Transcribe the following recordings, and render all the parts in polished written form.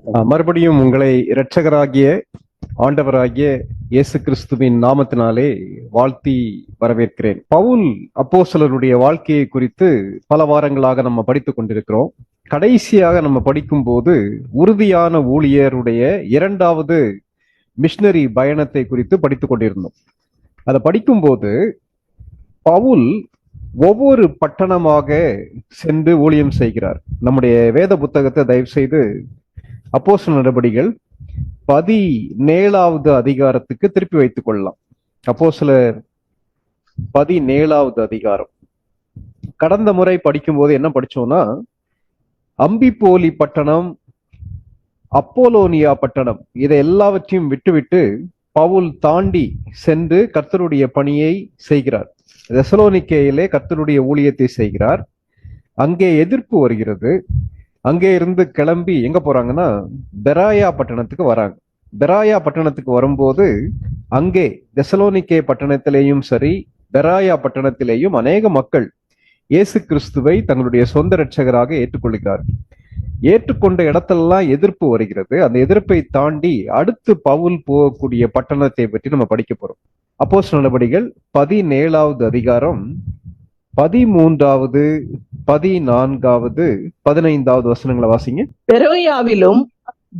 மறுபடியும் உங்களை இரட்சகராகிய ஆண்டவராகிய இயேசு கிறிஸ்துவின் நாமத்தினாலே வாழ்த்தி வரவேற்கிறேன். பவுல் அப்போஸ்தலருடைய வாழ்க்கையை குறித்து பல வாரங்களாக நம்ம படித்துக் கொண்டிருக்கிறோம். கடைசியாக நம்ம படிக்கும் போது உறுதியான ஊழியருடைய இரண்டாவது மிஷனரி பயணத்தை குறித்து படித்துக் கொண்டிருந்தோம். அதை படிக்கும்போது பவுல் ஒவ்வொரு பட்டணமாக சென்று ஊழியம் செய்கிறார். நம்முடைய வேத புத்தகத்தை தயவு செய்து அப்போஸ்தலர் நடபடிகள் 17வது அதிகாரத்துக்கு திருப்பி வைத்துக் கொள்ளலாம். அப்போஸ்தலர் 17வது அதிகாரம். கடந்த முறை படிக்கும்போது என்ன படிச்சோம்னா, அம்பிபோலி பட்டணம், அப்போலோனியா பட்டணம், இதை எல்லாவற்றையும் விட்டுவிட்டு பவுல் தாண்டி சென்று கர்த்தருடைய பணியை செய்கிறார். தெசலோனிக்கேயிலே கர்த்தருடைய ஊழியத்தை செய்கிறார். அங்கே எதிர்ப்பு வருகிறது. அங்கே இருந்து கிளம்பி எங்க போறாங்கன்னா பெராயா பட்டணத்துக்கு வராங்க. பெராயா பட்டணத்துக்கு வரும்போது அங்கே தெசலோனிக்கே பட்டணத்திலேயும் சரி, பெராயா பட்டணத்திலேயும் அநேக மக்கள் இயேசு கிறிஸ்துவை தங்களுடைய சொந்த இரட்சகராக ஏற்றுக்கொள்கிறார்கள். ஏற்றுக்கொண்ட இடத்தெல்லாம் எதிர்ப்பு வருகிறது. அந்த எதிர்ப்பை தாண்டி அடுத்து பவுல் போகக்கூடிய பட்டணத்தை பற்றி நம்ம படிக்க போறோம். அப்போஸ்தலர் நடபடிகள் 17வது அதிகாரம் 13வது 14வது 15வது வசனங்களை வாசிங்க. பெரோயாவிலும்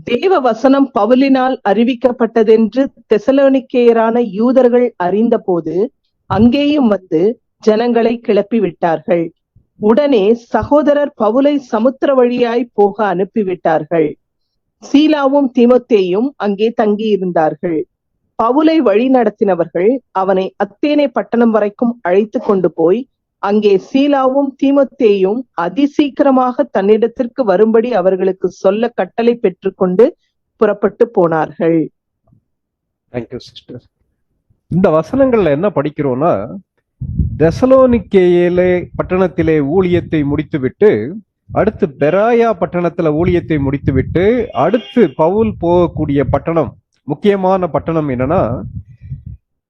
தேவ வசனம் பவுலினால் அறிவிக்கப்பட்டதென்று தெசலோனிக்கேயரான யூதர்கள் அறிந்தபோது அங்கேயும் வந்து ஜனங்களை கிளப்பி விட்டார்கள். உடனே சகோதரர் பவுலை சமுத்திர வழியாய் போக அனுப்பிவிட்டார்கள். சீலாவும் தீமோத்தேயும் அங்கே தங்கியிருந்தார்கள். பவுலை வழி நடத்தினவர்கள் அவனை அத்தேனே பட்டணம் வரைக்கும் அழைத்து கொண்டு போய் அங்கே சீலாவும் தீமோத்தேயும் அதிசீக்கிரமாக தன்னிடத்திற்கு வரும்படி அவர்களுக்கு சொல்ல கட்டளை பெற்றுக்கொண்டு புறப்பட்டு போனார்கள். Thank you sister. இந்த வசனங்கள்ல என்ன படிக்கிறோம்னா, தெசலோனிக்கேயிலே பட்டணத்திலே ஊழியத்தை முடித்துவிட்டு அடுத்து பெராயா பட்டணத்துல ஊழியத்தை முடித்துவிட்டு அடுத்து பவுல் போகக்கூடிய பட்டணம், முக்கியமான பட்டணம் என்னன்னா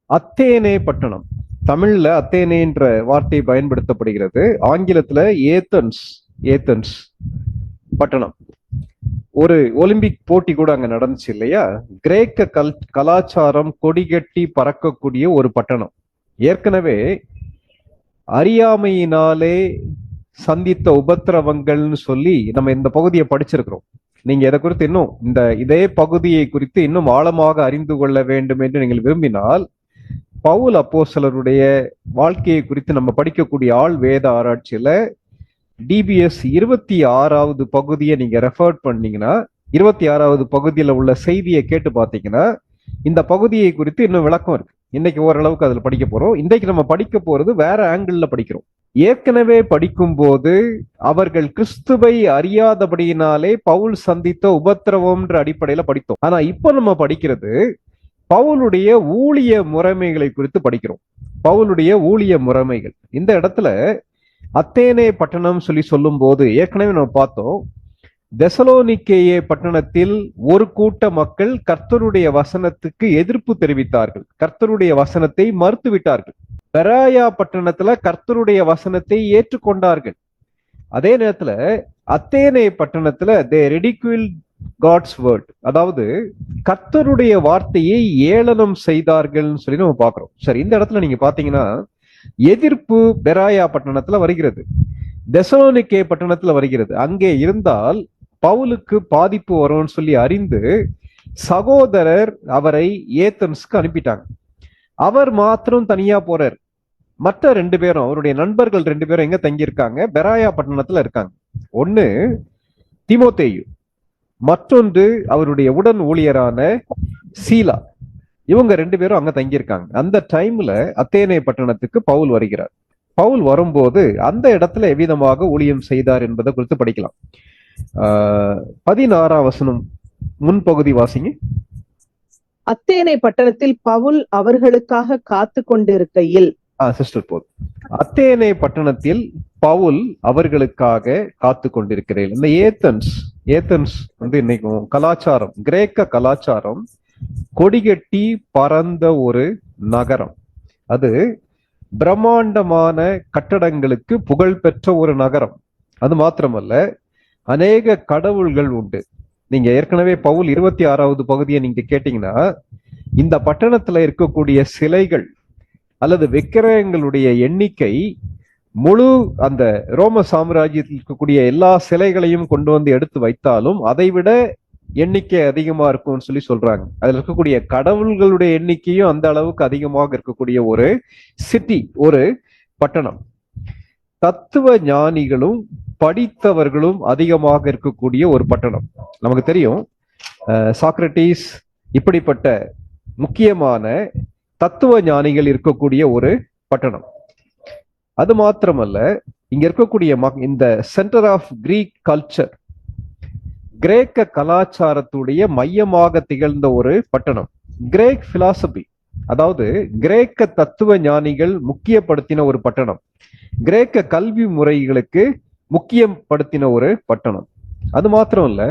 அத்தேனே பட்டணம். தமிழ்ல அத்தேனேன்ற வார்த்தை பயன்படுத்தப்படுகிறது. ஆங்கிலத்துல ஏத்தன்ஸ் பட்டணம். ஒரு ஒலிம்பிக் போட்டி கூட அங்க நடந்துச்சு இல்லையா? கிரேக்க கலாச்சாரம் கொடிகட்டி பறக்கக்கூடிய ஒரு பட்டணம். ஏற்கனவே அறியாமையினாலே சந்தித்த உபத்திரவங்கள்னு சொல்லி நம்ம இந்த பகுதியை படிச்சிருக்கிறோம். நீங்க இதை குறித்து இன்னும் இதே பகுதியை குறித்து இன்னும் ஆழமாக அறிந்து கொள்ள வேண்டும் என்று நீங்கள் விரும்பினால் பவுல் அப்போஸ்தலருடைய வாழ்க்கையை குறித்து நம்ம படிக்கக்கூடிய ஆள் வேத ஆராய்ச்சியில டிபிஎஸ் 26வது பகுதியை நீங்க ரெஃபர் பண்ணீங்கன்னா, 26வது பகுதியில உள்ள செய்தியை கேட்டு பார்த்தீங்கன்னா இந்த பகுதியை குறித்து இன்னும் விளக்கம் இருக்கு. இன்னைக்கு ஓரளவுக்கு அதுல படிக்க போறோம். இன்றைக்கு நம்ம படிக்க போறது வேற ஆங்கிள் படிக்கிறோம். ஏற்கனவே படிக்கும் போது அவர்கள் கிறிஸ்துவை அறியாதபடியினாலே பவுல் சந்தித்த உபத்திரவம்ன்ற அடிப்படையில படித்தோம். ஆனா இப்ப நம்ம படிக்கிறது பவுலுடைய ஊழிய முறைமைகளை குறித்து படிக்கிறோம். பவுலுடைய ஊழிய முறைமைகள். இந்த இடத்துல அத்தேனே பட்டணம் சொல்லும் போது ஏற்கனவே நம்ம பார்த்தோம், தெசலோனிக்கேயே பட்டணத்தில் ஒரு கூட்ட மக்கள் கர்த்தருடைய வசனத்துக்கு எதிர்ப்பு தெரிவித்தார்கள். கர்த்தருடைய வசனத்தை மறுத்து விட்டார்கள். பெராயா பட்டணத்துல கர்த்தருடைய வசனத்தை ஏற்றுக்கொண்டார்கள். அதே நேரத்துல அத்தேனே பட்டணத்துல they ridiculed God's word, அதாவது கர்த்தருடைய வார்த்தையை ஏளனம் செய்தார்கள் சொல்லி நம்ம பாக்குறோம். சரி, இந்த இடத்துல நீங்க பாத்தீங்கன்னா எதிர்ப்பு பெராயா பட்டணத்துல வருகிறது, தெசலோனிக்கே பட்டணத்துல வருகிறது. அங்கே இருந்தால் பவுலுக்கு பாதிப்பு வரும்னு சொல்லி அறிந்து சகோதரர் அவரை ஏத்தன்ஸ்க்கு அனுப்பிட்டாங்க. அவர் மாத்திரம் தனியா போறார். மற்ற 2 பேரும், அவருடைய நண்பர்கள் 2 பேரும் எங்க தங்கியிருக்காங்க? பெராயா பட்டணத்துல இருக்காங்க. ஒண்ணு தீமோத்தேயு, மற்றொன்று அவருடைய உடன் ஊழியரான சீலா. இவங்க 2 பேரும் அங்க தங்கியிருக்காங்க. அந்த டைம்ல அத்தேனே பட்டணத்துக்கு பவுல் வருகிறார். பவுல் வரும்போது அந்த இடத்துல எவ்விதமாக ஊழியம் செய்தார் என்பதை குறித்து படிக்கலாம். 16ஆம் வசனம் முன்பகுதி வாசிங்க. அத்தேனே பட்டணத்தில் பவுல் அவர்களுக்காக காத்து கொண்டிருக்கையில். சிஸ்டர் போதும். அத்தேனே பட்டணத்தில் பவுல் அவர்களுக்காக காத்து கொண்டிருக்கிறேன். இந்த ஏத்தன்ஸ் இன்னைக்கும் கலாச்சாரம், கிரேக்க கலாச்சாரம் கொடிகட்டி பறந்த ஒரு நகரம். அது பிரம்மாண்டமான கட்டடங்களுக்கு புகழ் பெற்ற ஒரு நகரம். அது மாத்திரமல்ல, அநேக கடவுள்கள் உண்டு. நீங்க ஏற்கனவே பவுல் 26வது பகுதியை நீங்க கேட்டீங்கன்னா, இந்த பட்டணத்துல இருக்கக்கூடிய சிலைகள் அல்லது விக்கிரகங்களுடைய எண்ணிக்கை முழு அந்த ரோம சாம்ராஜ்யத்தில் இருக்கக்கூடிய எல்லா சிலைகளையும் கொண்டு வந்து எடுத்து வைத்தாலும் அதை விட எண்ணிக்கை அதிகமா இருக்கும்னு சொல்லி சொல்றாங்க. அதுல இருக்கக்கூடிய கடவுள்களுடைய எண்ணிக்கையும் அந்த அளவுக்கு அதிகமாக இருக்கக்கூடிய ஒரு சிட்டி, ஒரு பட்டணம். தத்துவ ஞானிகளும் படித்தவர்களும் அதிகமாக இருக்கக்கூடிய ஒரு பட்டணம். நமக்கு தெரியும் சாக்ரட்டிஸ் இப்படிப்பட்ட முக்கியமான தத்துவ ஞானிகள் இருக்கக்கூடிய ஒரு பட்டணம். அது மாத்திரமல்ல, இங்க இருக்கக்கூடிய இந்த சென்டர் ஆஃப் கிரீக் கல்ச்சர், கிரேக்க கலாச்சாரத்துடைய மையமாக திகழ்ந்த ஒரு பட்டணம். கிரேக் பிலாசபி, அதாவது கிரேக்க தத்துவ ஞானிகள் முக்கியப்படுத்தின ஒரு பட்டணம். கிரேக்க கல்வி முறைகளுக்கு முக்கியப்படுத்தின ஒரு பட்டணம். அது மாத்திரம் இல்ல,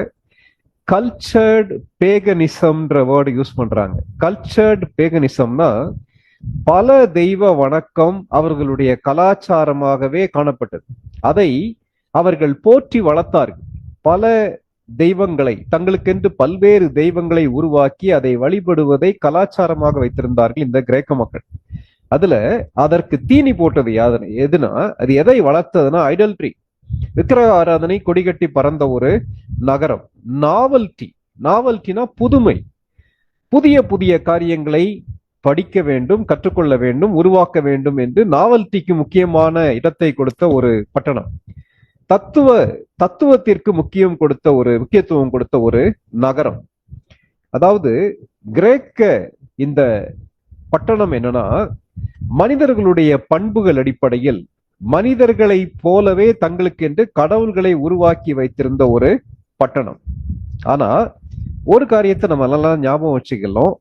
கல்ச்சர்டு பேகனிசம்ன்ற வேர்டு யூஸ் பண்றாங்க. கல்ச்சர்டு பேகனிசம்னா பல தெய்வ வணக்கம் அவர்களுடைய கலாச்சாரமாகவே காணப்பட்டது. அதை அவர்கள் போற்றி வளர்த்தார்கள். பல தெய்வங்களை, தங்களுக்கென்று பல்வேறு தெய்வங்களை உருவாக்கி அதை வழிபடுவதை கலாச்சாரமாக வைத்திருந்தார்கள் இந்த கிரேக்க மக்கள். அதுல அதற்கு தீனி போட்டது எதுனா, அது எதை வளர்த்ததுன்னா ஐடல்ட்ரி, விக்கிரக ஆராதனை கொடிகட்டி பறந்த ஒரு நகரம். நாவல்ட்டினா புதுமை, புதிய புதிய காரியங்களை படிக்க வேண்டும், கற்றுக்கொள்ள வேண்டும், உருவாக்க வேண்டும் என்று நாவல்ட்டிக்கு முக்கியமான இடத்தை கொடுத்த ஒரு பட்டணம். தத்துவத்திற்கு முக்கியத்துவம் கொடுத்த ஒரு நகரம். அதாவது கிரேக்க இந்த பட்டணம் என்னன்னா, மனிதர்களுடைய பண்புகள் அடிப்படையில் மனிதர்களை போலவே தங்களுக்கு என்று கடவுள்களை உருவாக்கி வைத்திருந்த ஒரு பட்டணம். ஆனா ஒரு காரியத்தை நம்ம எல்லாம் ஞாபகம் வச்சுக்கலாம்,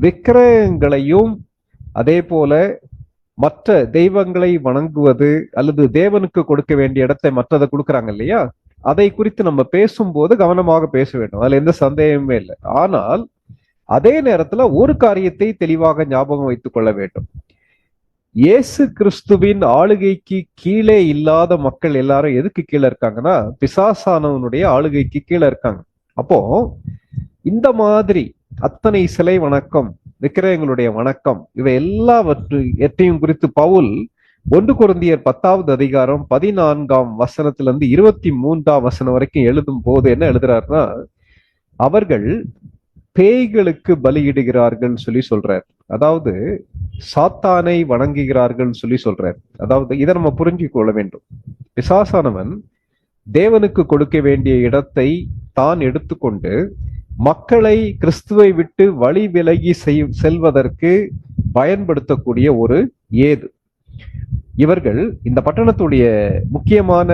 விக்கிரகங்களையும் அதே போல மற்ற தெய்வங்களை வணங்குவது அல்லது தேவனுக்கு கொடுக்க வேண்டிய இடத்தை மற்றதை கொடுக்குறாங்க இல்லையா, அதை குறித்து நம்ம பேசும்போது கவனமாக பேச வேண்டும், அதுல எந்த சந்தேகமே இல்லை. ஆனால் அதே நேரத்துல ஒரு காரியத்தை தெளிவாக ஞாபகம் வைத்துக் கொள்ள வேண்டும். இயேசு கிறிஸ்துவின் ஆளுகைக்கு கீழே இல்லாத மக்கள் எல்லாரும் எதுக்கு கீழே இருக்காங்கன்னா, பிசாசானவனுடைய ஆளுகைக்கு கீழே இருக்காங்க. அப்போ இந்த மாதிரி அத்தனை சிலை வணக்கம், விக்கிரகங்களுடைய வணக்கம், இவை எல்லாவற்றையும் குறித்து பவுல் 1 கொரிந்தியர் 10வது அதிகாரம் 14ஆம் வசனத்திலிருந்து 23ஆம் வசனம் வரைக்கும் எழுதும் போது என்ன எழுதுறாருன்னா, அவர்கள் பேய்களுக்கு பலியிடுகிறார்கள் சொல்லி சொல்றார். அதாவது சாத்தானை வணங்குகிறார்கள் சொல்லி சொல்றார். அதாவது இதை நம்ம புரிஞ்சு கொள்ள வேண்டும். பிசாசானவன் தேவனுக்கு கொடுக்க வேண்டிய இடத்தை தான் எடுத்துக்கொண்டு மக்களை கிறிஸ்துவை விட்டு வழி விலகி செல்வதற்கு பயன்படுத்தக்கூடிய ஒரு ஏது. இவர்கள் இந்த பட்டணத்துடைய முக்கியமான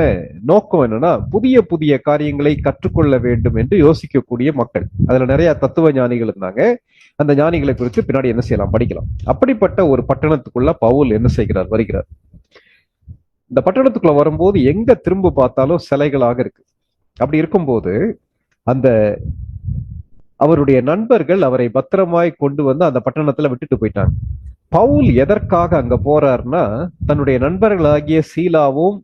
நோக்கம் என்னன்னா, புதிய புதிய காரியங்களை கற்றுக்கொள்ள வேண்டும் என்று யோசிக்கக்கூடிய மக்கள். அதுல நிறைய தத்துவ ஞானிகள் இருந்தாங்க. அந்த ஞானிகளை குறித்து பின்னாடி என்ன செய்யலாம், படிக்கலாம். அப்படிப்பட்ட ஒரு பட்டணத்துக்குள்ள பவுல் என்ன வருகிறார். இந்த பட்டணத்துக்குள்ள வரும்போது எங்க திரும்ப பார்த்தாலும் சிலைகளாக இருக்கு. அப்படி இருக்கும்போது அந்த அவருடைய நண்பர்கள் அவரை பத்திரமாய் கொண்டு வந்து அந்த பட்டணத்துல விட்டுட்டு போயிட்டாங்க. பவுல் எதற்காக அங்க போறாருன்னா, தன்னுடைய நண்பர்களாகிய சீலாவும்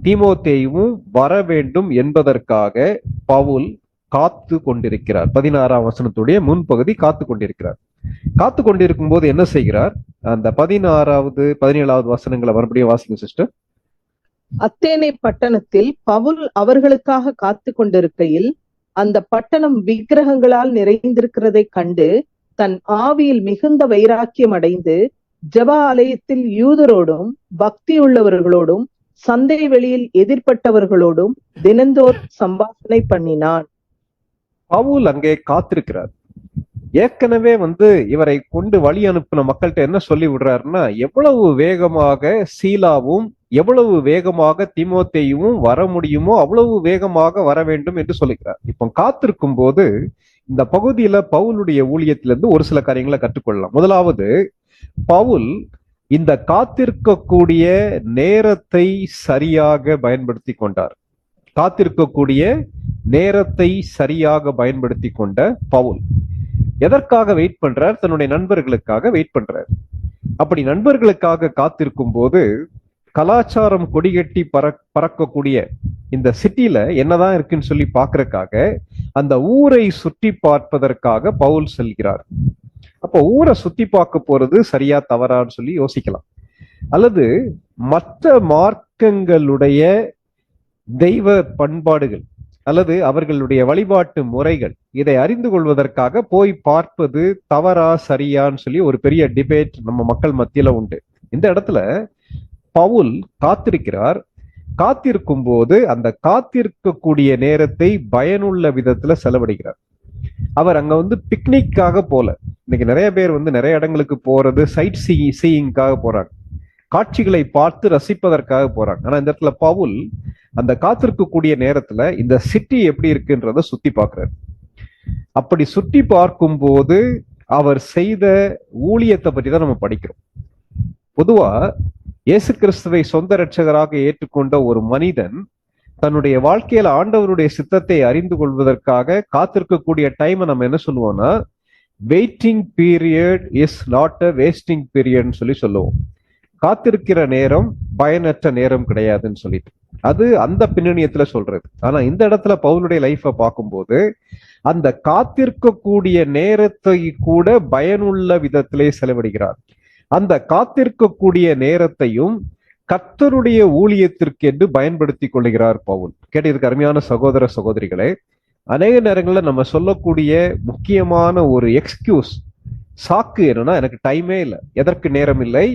தீமோத்தேயுவும் வர வேண்டும் என்பதற்காக பவுல் காத்து கொண்டிருக்கிறார். 16ஆம் வசனத்துடைய முன்பகுதி காத்து கொண்டிருக்கிறார். காத்து கொண்டிருக்கும் போது என்ன செய்கிறார், அந்த 16வது 17வது வசனங்களை மறுபடியும் வாசிங்க சிஸ்டர். அத்தேனை பட்டணத்தில் பவுல் அவர்களுக்காக காத்து கொண்டிருக்கையில் அந்த பட்டணம் விக்கிரகங்களால் நிறைந்திருக்கிறதை கண்டு தன் ஆவியில் மிகுந்த வைராக்கியம் அடைந்து ஜெப ஆலயத்தில் யூதரோடும் பக்தியுள்ளவர்களோடும் சந்தை வெளியில் எதிர்பட்டவர்களோடும் தினந்தோர் சம்பாஷணை பண்ணினான். பவுல் அங்கே காத்திருக்கிறார். ஏற்கனவே இவரை கொண்டு வழி அனுப்பின மக்கள்கிட்ட என்ன சொல்லி விடுறாருன்னா, எவ்வளவு வேகமாக சீலாவும் எவ்வளவு வேகமாக தீமோத்தேயுவும் வர முடியுமோ அவ்வளவு வேகமாக வர வேண்டும் என்று சொல்லுகிறார். இப்போ காத்திருக்கும் போது இந்த பகுதியில பவுலுடைய ஊழியத்திலிருந்து ஒரு சில காரியங்களை கற்றுக்கொள்ளலாம். முதலாவது, பவுல் இந்த காத்திருக்கக்கூடிய நேரத்தை சரியாக பயன்படுத்தி கொண்டார். காத்திருக்கக்கூடிய நேரத்தை சரியாக பயன்படுத்தி கொண்ட பவுல் எதற்காக வெயிட் பண்றார்? தன்னுடைய நண்பர்களுக்காக வெயிட் பண்றார். அப்படி நண்பர்களுக்காக காத்திருக்கும் போது கலாச்சாரம் கொடிகட்டி பறக்கக்கூடிய இந்த சிட்டில என்னதான் இருக்குன்னு சொல்லி பார்க்கறதுக்காக அந்த ஊரை சுற்றி பார்ப்பதற்காக பவுல் செல்கிறார். அப்போ ஊரை சுத்தி பார்க்க போறது சரியா தவறான்னு சொல்லி யோசிக்கலாம். அல்லது மற்ற மார்க்கங்களுடைய தெய்வ பண்பாடுகள் அல்லது அவர்களுடைய வழிபாட்டு முறைகள் இதை அறிந்து கொள்வதற்காக போய் பார்ப்பது தவறா சரியான்னு சொல்லி ஒரு பெரிய டிபேட் நம்ம மக்கள் மத்தியில உண்டு. இந்த இடத்துல பவுல் காத்திருக்கிறார். காத்திருக்கும் போது அந்த காத்திருக்கக்கூடிய நேரத்தை பயனுள்ள விதத்துல செலவழிக்கிறார். அவர் அங்க பிக்னிக்காக போல. இன்னைக்கு நிறைய பேர் நிறைய இடங்களுக்கு போறது சைட் சீயிங்காக போறாங்க, காட்சிகளை பார்த்து ரசிப்பதற்காக போறாங்க. ஆனா இந்த இடத்துல பவுல் அந்த காத்திருக்கக்கூடிய நேரத்துல இந்த சிட்டி எப்படி இருக்குன்றத சுத்தி பார்க்கிறார். அப்படி சுற்றி பார்க்கும் போது அவர் செய்த ஊழியத்தை பற்றி தான் நம்ம படிக்கிறோம். பொதுவா இயேசு கிறிஸ்துவை சொந்த இரட்சகராக ஏற்றுக்கொண்ட ஒரு மனிதன் தன்னுடைய வாழ்க்கையில ஆண்டவருடைய சித்தத்தை அறிந்து கொள்வதற்காக காத்திருக்கக்கூடிய டைமை நம்ம என்ன சொல்லுவோம்னா, waiting period is not a wasting பீரியட்னு சொல்லி சொல்லுவோம். காத்திருக்கிற நேரம் பயனற்ற நேரம் கிடையாதுன்னு சொல்லிட்டு அது அந்த பின்னணியத்துல சொல்றது. ஆனா இந்த இடத்துல பவுலுடைய லைஃபை பார்க்கும்போது அந்த காத்திருக்கக்கூடிய நேரத்தை கூட பயனுள்ள விதத்திலே செலவிடுகிறார். அந்த காத்திருக்கக்கூடிய நேரத்தையும் கர்த்தருடைய ஊழியத்திற்கு என்று பயன்படுத்தி கொள்கிறார் பவுல். கேட்டதுக்கு அருமையான சகோதர சகோதரிகளே, அநேக நேரங்களில் நம்ம சொல்லக்கூடிய முக்கியமான ஒரு எக்ஸ்கியூஸ், சாக்கு என்னன்னா, எனக்கு டைமே இல்லை, எதற்கு நேரம் இல்லை,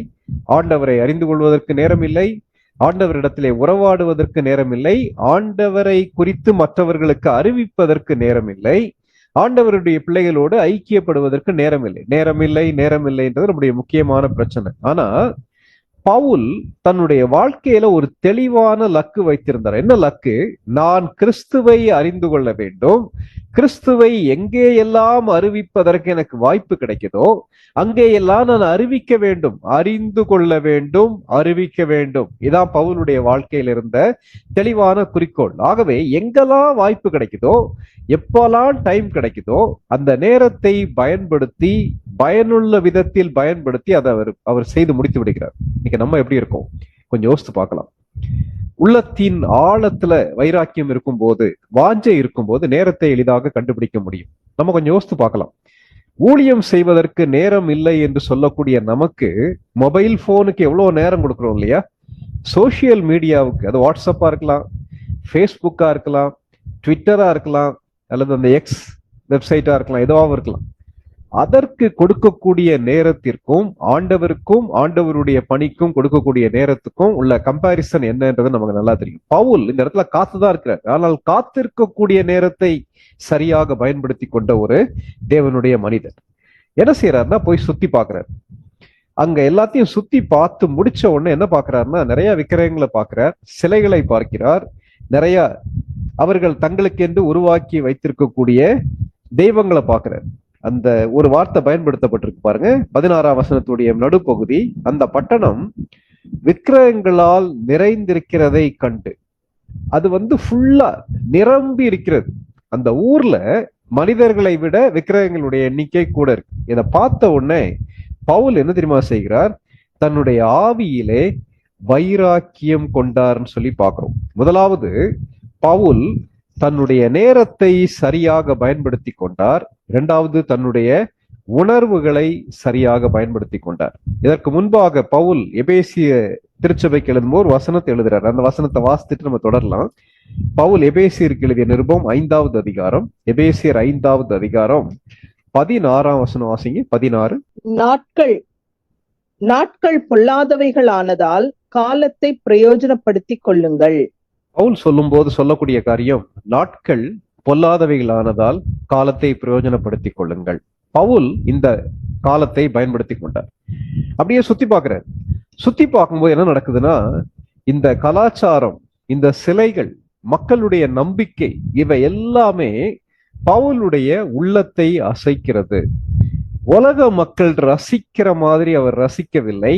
ஆண்டவரை அறிந்து கொள்வதற்கு நேரம் இல்லை, ஆண்டவரிடத்திலே உறவாடுவதற்கு நேரம் இல்லை, ஆண்டவரை குறித்து மற்றவர்களுக்கு அறிவிப்பதற்கு நேரம் இல்லை, ஆண்டவருடைய பிள்ளைகளோடு ஐக்கியப்படுவதற்கு நேரம் இல்லை. நேரம் இல்லை நேரம் இல்லைன்றது நம்முடைய முக்கியமான பிரச்சனை. ஆனா பவுல் தன்னுடைய வாழ்க்கையில ஒரு தெளிவான லக்கு வைத்திருந்தார். என்ன லக்கு? நான் கிறிஸ்துவை அறிந்து கொள்ள வேண்டும், கிறிஸ்துவை எங்கே எல்லாம் அறிவிப்பதற்கு எனக்கு வாய்ப்பு கிடைக்குதோ அங்கே எல்லாம் நான் அறிவிக்க வேண்டும், அறிந்து கொள்ள வேண்டும், அறிவிக்க வேண்டும். இதான் பவுலுடைய வாழ்க்கையில் இருந்த தெளிவான குறிக்கோள். ஆகவே எங்கெல்லாம் வாய்ப்பு கிடைக்குதோ, எப்பெல்லாம் டைம் கிடைக்குதோ அந்த நேரத்தை பயன்படுத்தி பயனுள்ள விதத்தில் பயன்படுத்தி அதை அவர் செய்து முடித்து விடுகிறார். இன்னைக்கு நம்ம எப்படி இருக்கோம் கொஞ்சம் யோசித்து பார்க்கலாம். உள்ளத்தின் ஆழத்துல வைராக்கியம் இருக்கும் போது, வாஞ்சை இருக்கும் போது நேரத்தை எளிதாக கண்டுபிடிக்க முடியும். நம்ம கொஞ்சம் யோசித்து பார்க்கலாம். ஊழியம் செய்வதற்கு நேரம் இல்லை என்று சொல்லக்கூடிய நமக்கு மொபைல் போனுக்கு எவ்வளவு நேரம் கொடுக்குறோம் இல்லையா? சோசியல் மீடியாவுக்கு, அது வாட்ஸ்அப்பா இருக்கலாம், ஃபேஸ்புக்கா இருக்கலாம், ட்விட்டரா இருக்கலாம், அல்லது அந்த எக்ஸ் வெப்சைட்டா இருக்கலாம், எதுவாகவும் இருக்கலாம். அதற்கு கொடுக்கக்கூடிய நேரத்திற்கும் ஆண்டவருக்கும் ஆண்டவருடைய பணிக்கும் கொடுக்கக்கூடிய நேரத்துக்கும் உள்ள கம்பாரிசன் என்னன்றது நமக்கு நல்லா தெரியும். பவுல் இந்த இடத்துல காத்துதான் இருக்கிறார். ஆனால் காத்திருக்கக்கூடிய நேரத்தை சரியாக பயன்படுத்தி கொண்ட ஒரு தேவனுடைய மனிதன் என்ன செய்யறாருன்னா, போய் சுத்தி பாக்குறாரு. அங்க எல்லாத்தையும் சுத்தி பார்த்து முடிச்ச உடனே என்ன பாக்குறாருன்னா, நிறைய விக்கிரகங்களை பார்க்கிறார், சிலைகளை பார்க்கிறார், நிறைய அவர்கள் தங்களுக்கு என்று உருவாக்கி வைத்திருக்கக்கூடிய தெய்வங்களை பார்க்கிறார். அந்த ஒரு வார்த்தை பயன்படுத்தப்பட்டிருக்கு பாருங்க, 16ஆம் வசனத்துடைய நடுப்பகுதி. அந்த பட்டணம் விக்கிரகங்களால் நிறைந்திருக்கிறதை கண்டு, அது ஃபுல்லா நிரம்பி இருக்கிறது. அந்த ஊர்ல மனிதர்களை விட விக்கிரகங்களுடைய எண்ணிக்கை கூட இருக்கு. இதை பார்த்த உடனே பவுல் என்ன தெரியுமா செய்கிறார்? தன்னுடைய ஆவியிலே வைராக்கியம் கொண்டார்னு சொல்லி பார்க்கிறோம். முதலாவது, பவுல் தன்னுடைய நேரத்தை சரியாக பயன்படுத்தி கொண்டார். இரண்டாவது, தன்னுடைய உணர்வுகளை சரியாக பயன்படுத்தி கொண்டார். இதற்கு முன்பாக பவுல் எபேசிய திருச்சபைக்கு எழுதும்போது வசனத்தை எழுதுறாரு. அந்த வசனத்தை வாசித்துட்டு நம்ம தொடரலாம். பவுல் எபேசியருக்கு எழுதிய நிருபம் 5வது அதிகாரம், எபேசியர் 5வது அதிகாரம் 16ஆம் வசனம் வாசிங்க. 16. நாட்கள் பொல்லாதவைகள் ஆனதால் காலத்தை பிரயோஜனப்படுத்திக் கொள்ளுங்கள். பவுல் சொல்லும் போது சொல்லக்கூடிய காரியம், நாட்கள் பொல்லாதவைகளானதால் காலத்தை பிரயோஜனப்படுத்திக் கொள்ளுங்கள். பவுல் இந்த காலத்தை பயன்படுத்தி கொண்டார். அப்படியே சுத்தி பார்க்கிறார். சுத்தி பார்க்கும்போது என்ன நடக்குதுன்னா, இந்த கலாச்சாரம், இந்த சிலைகள், மக்களுடைய நம்பிக்கை, இவை எல்லாமே பவுலுடைய உள்ளத்தை அசைக்கிறது. உலக மக்கள் ரசிக்கிற மாதிரி அவர் ரசிக்கவில்லை.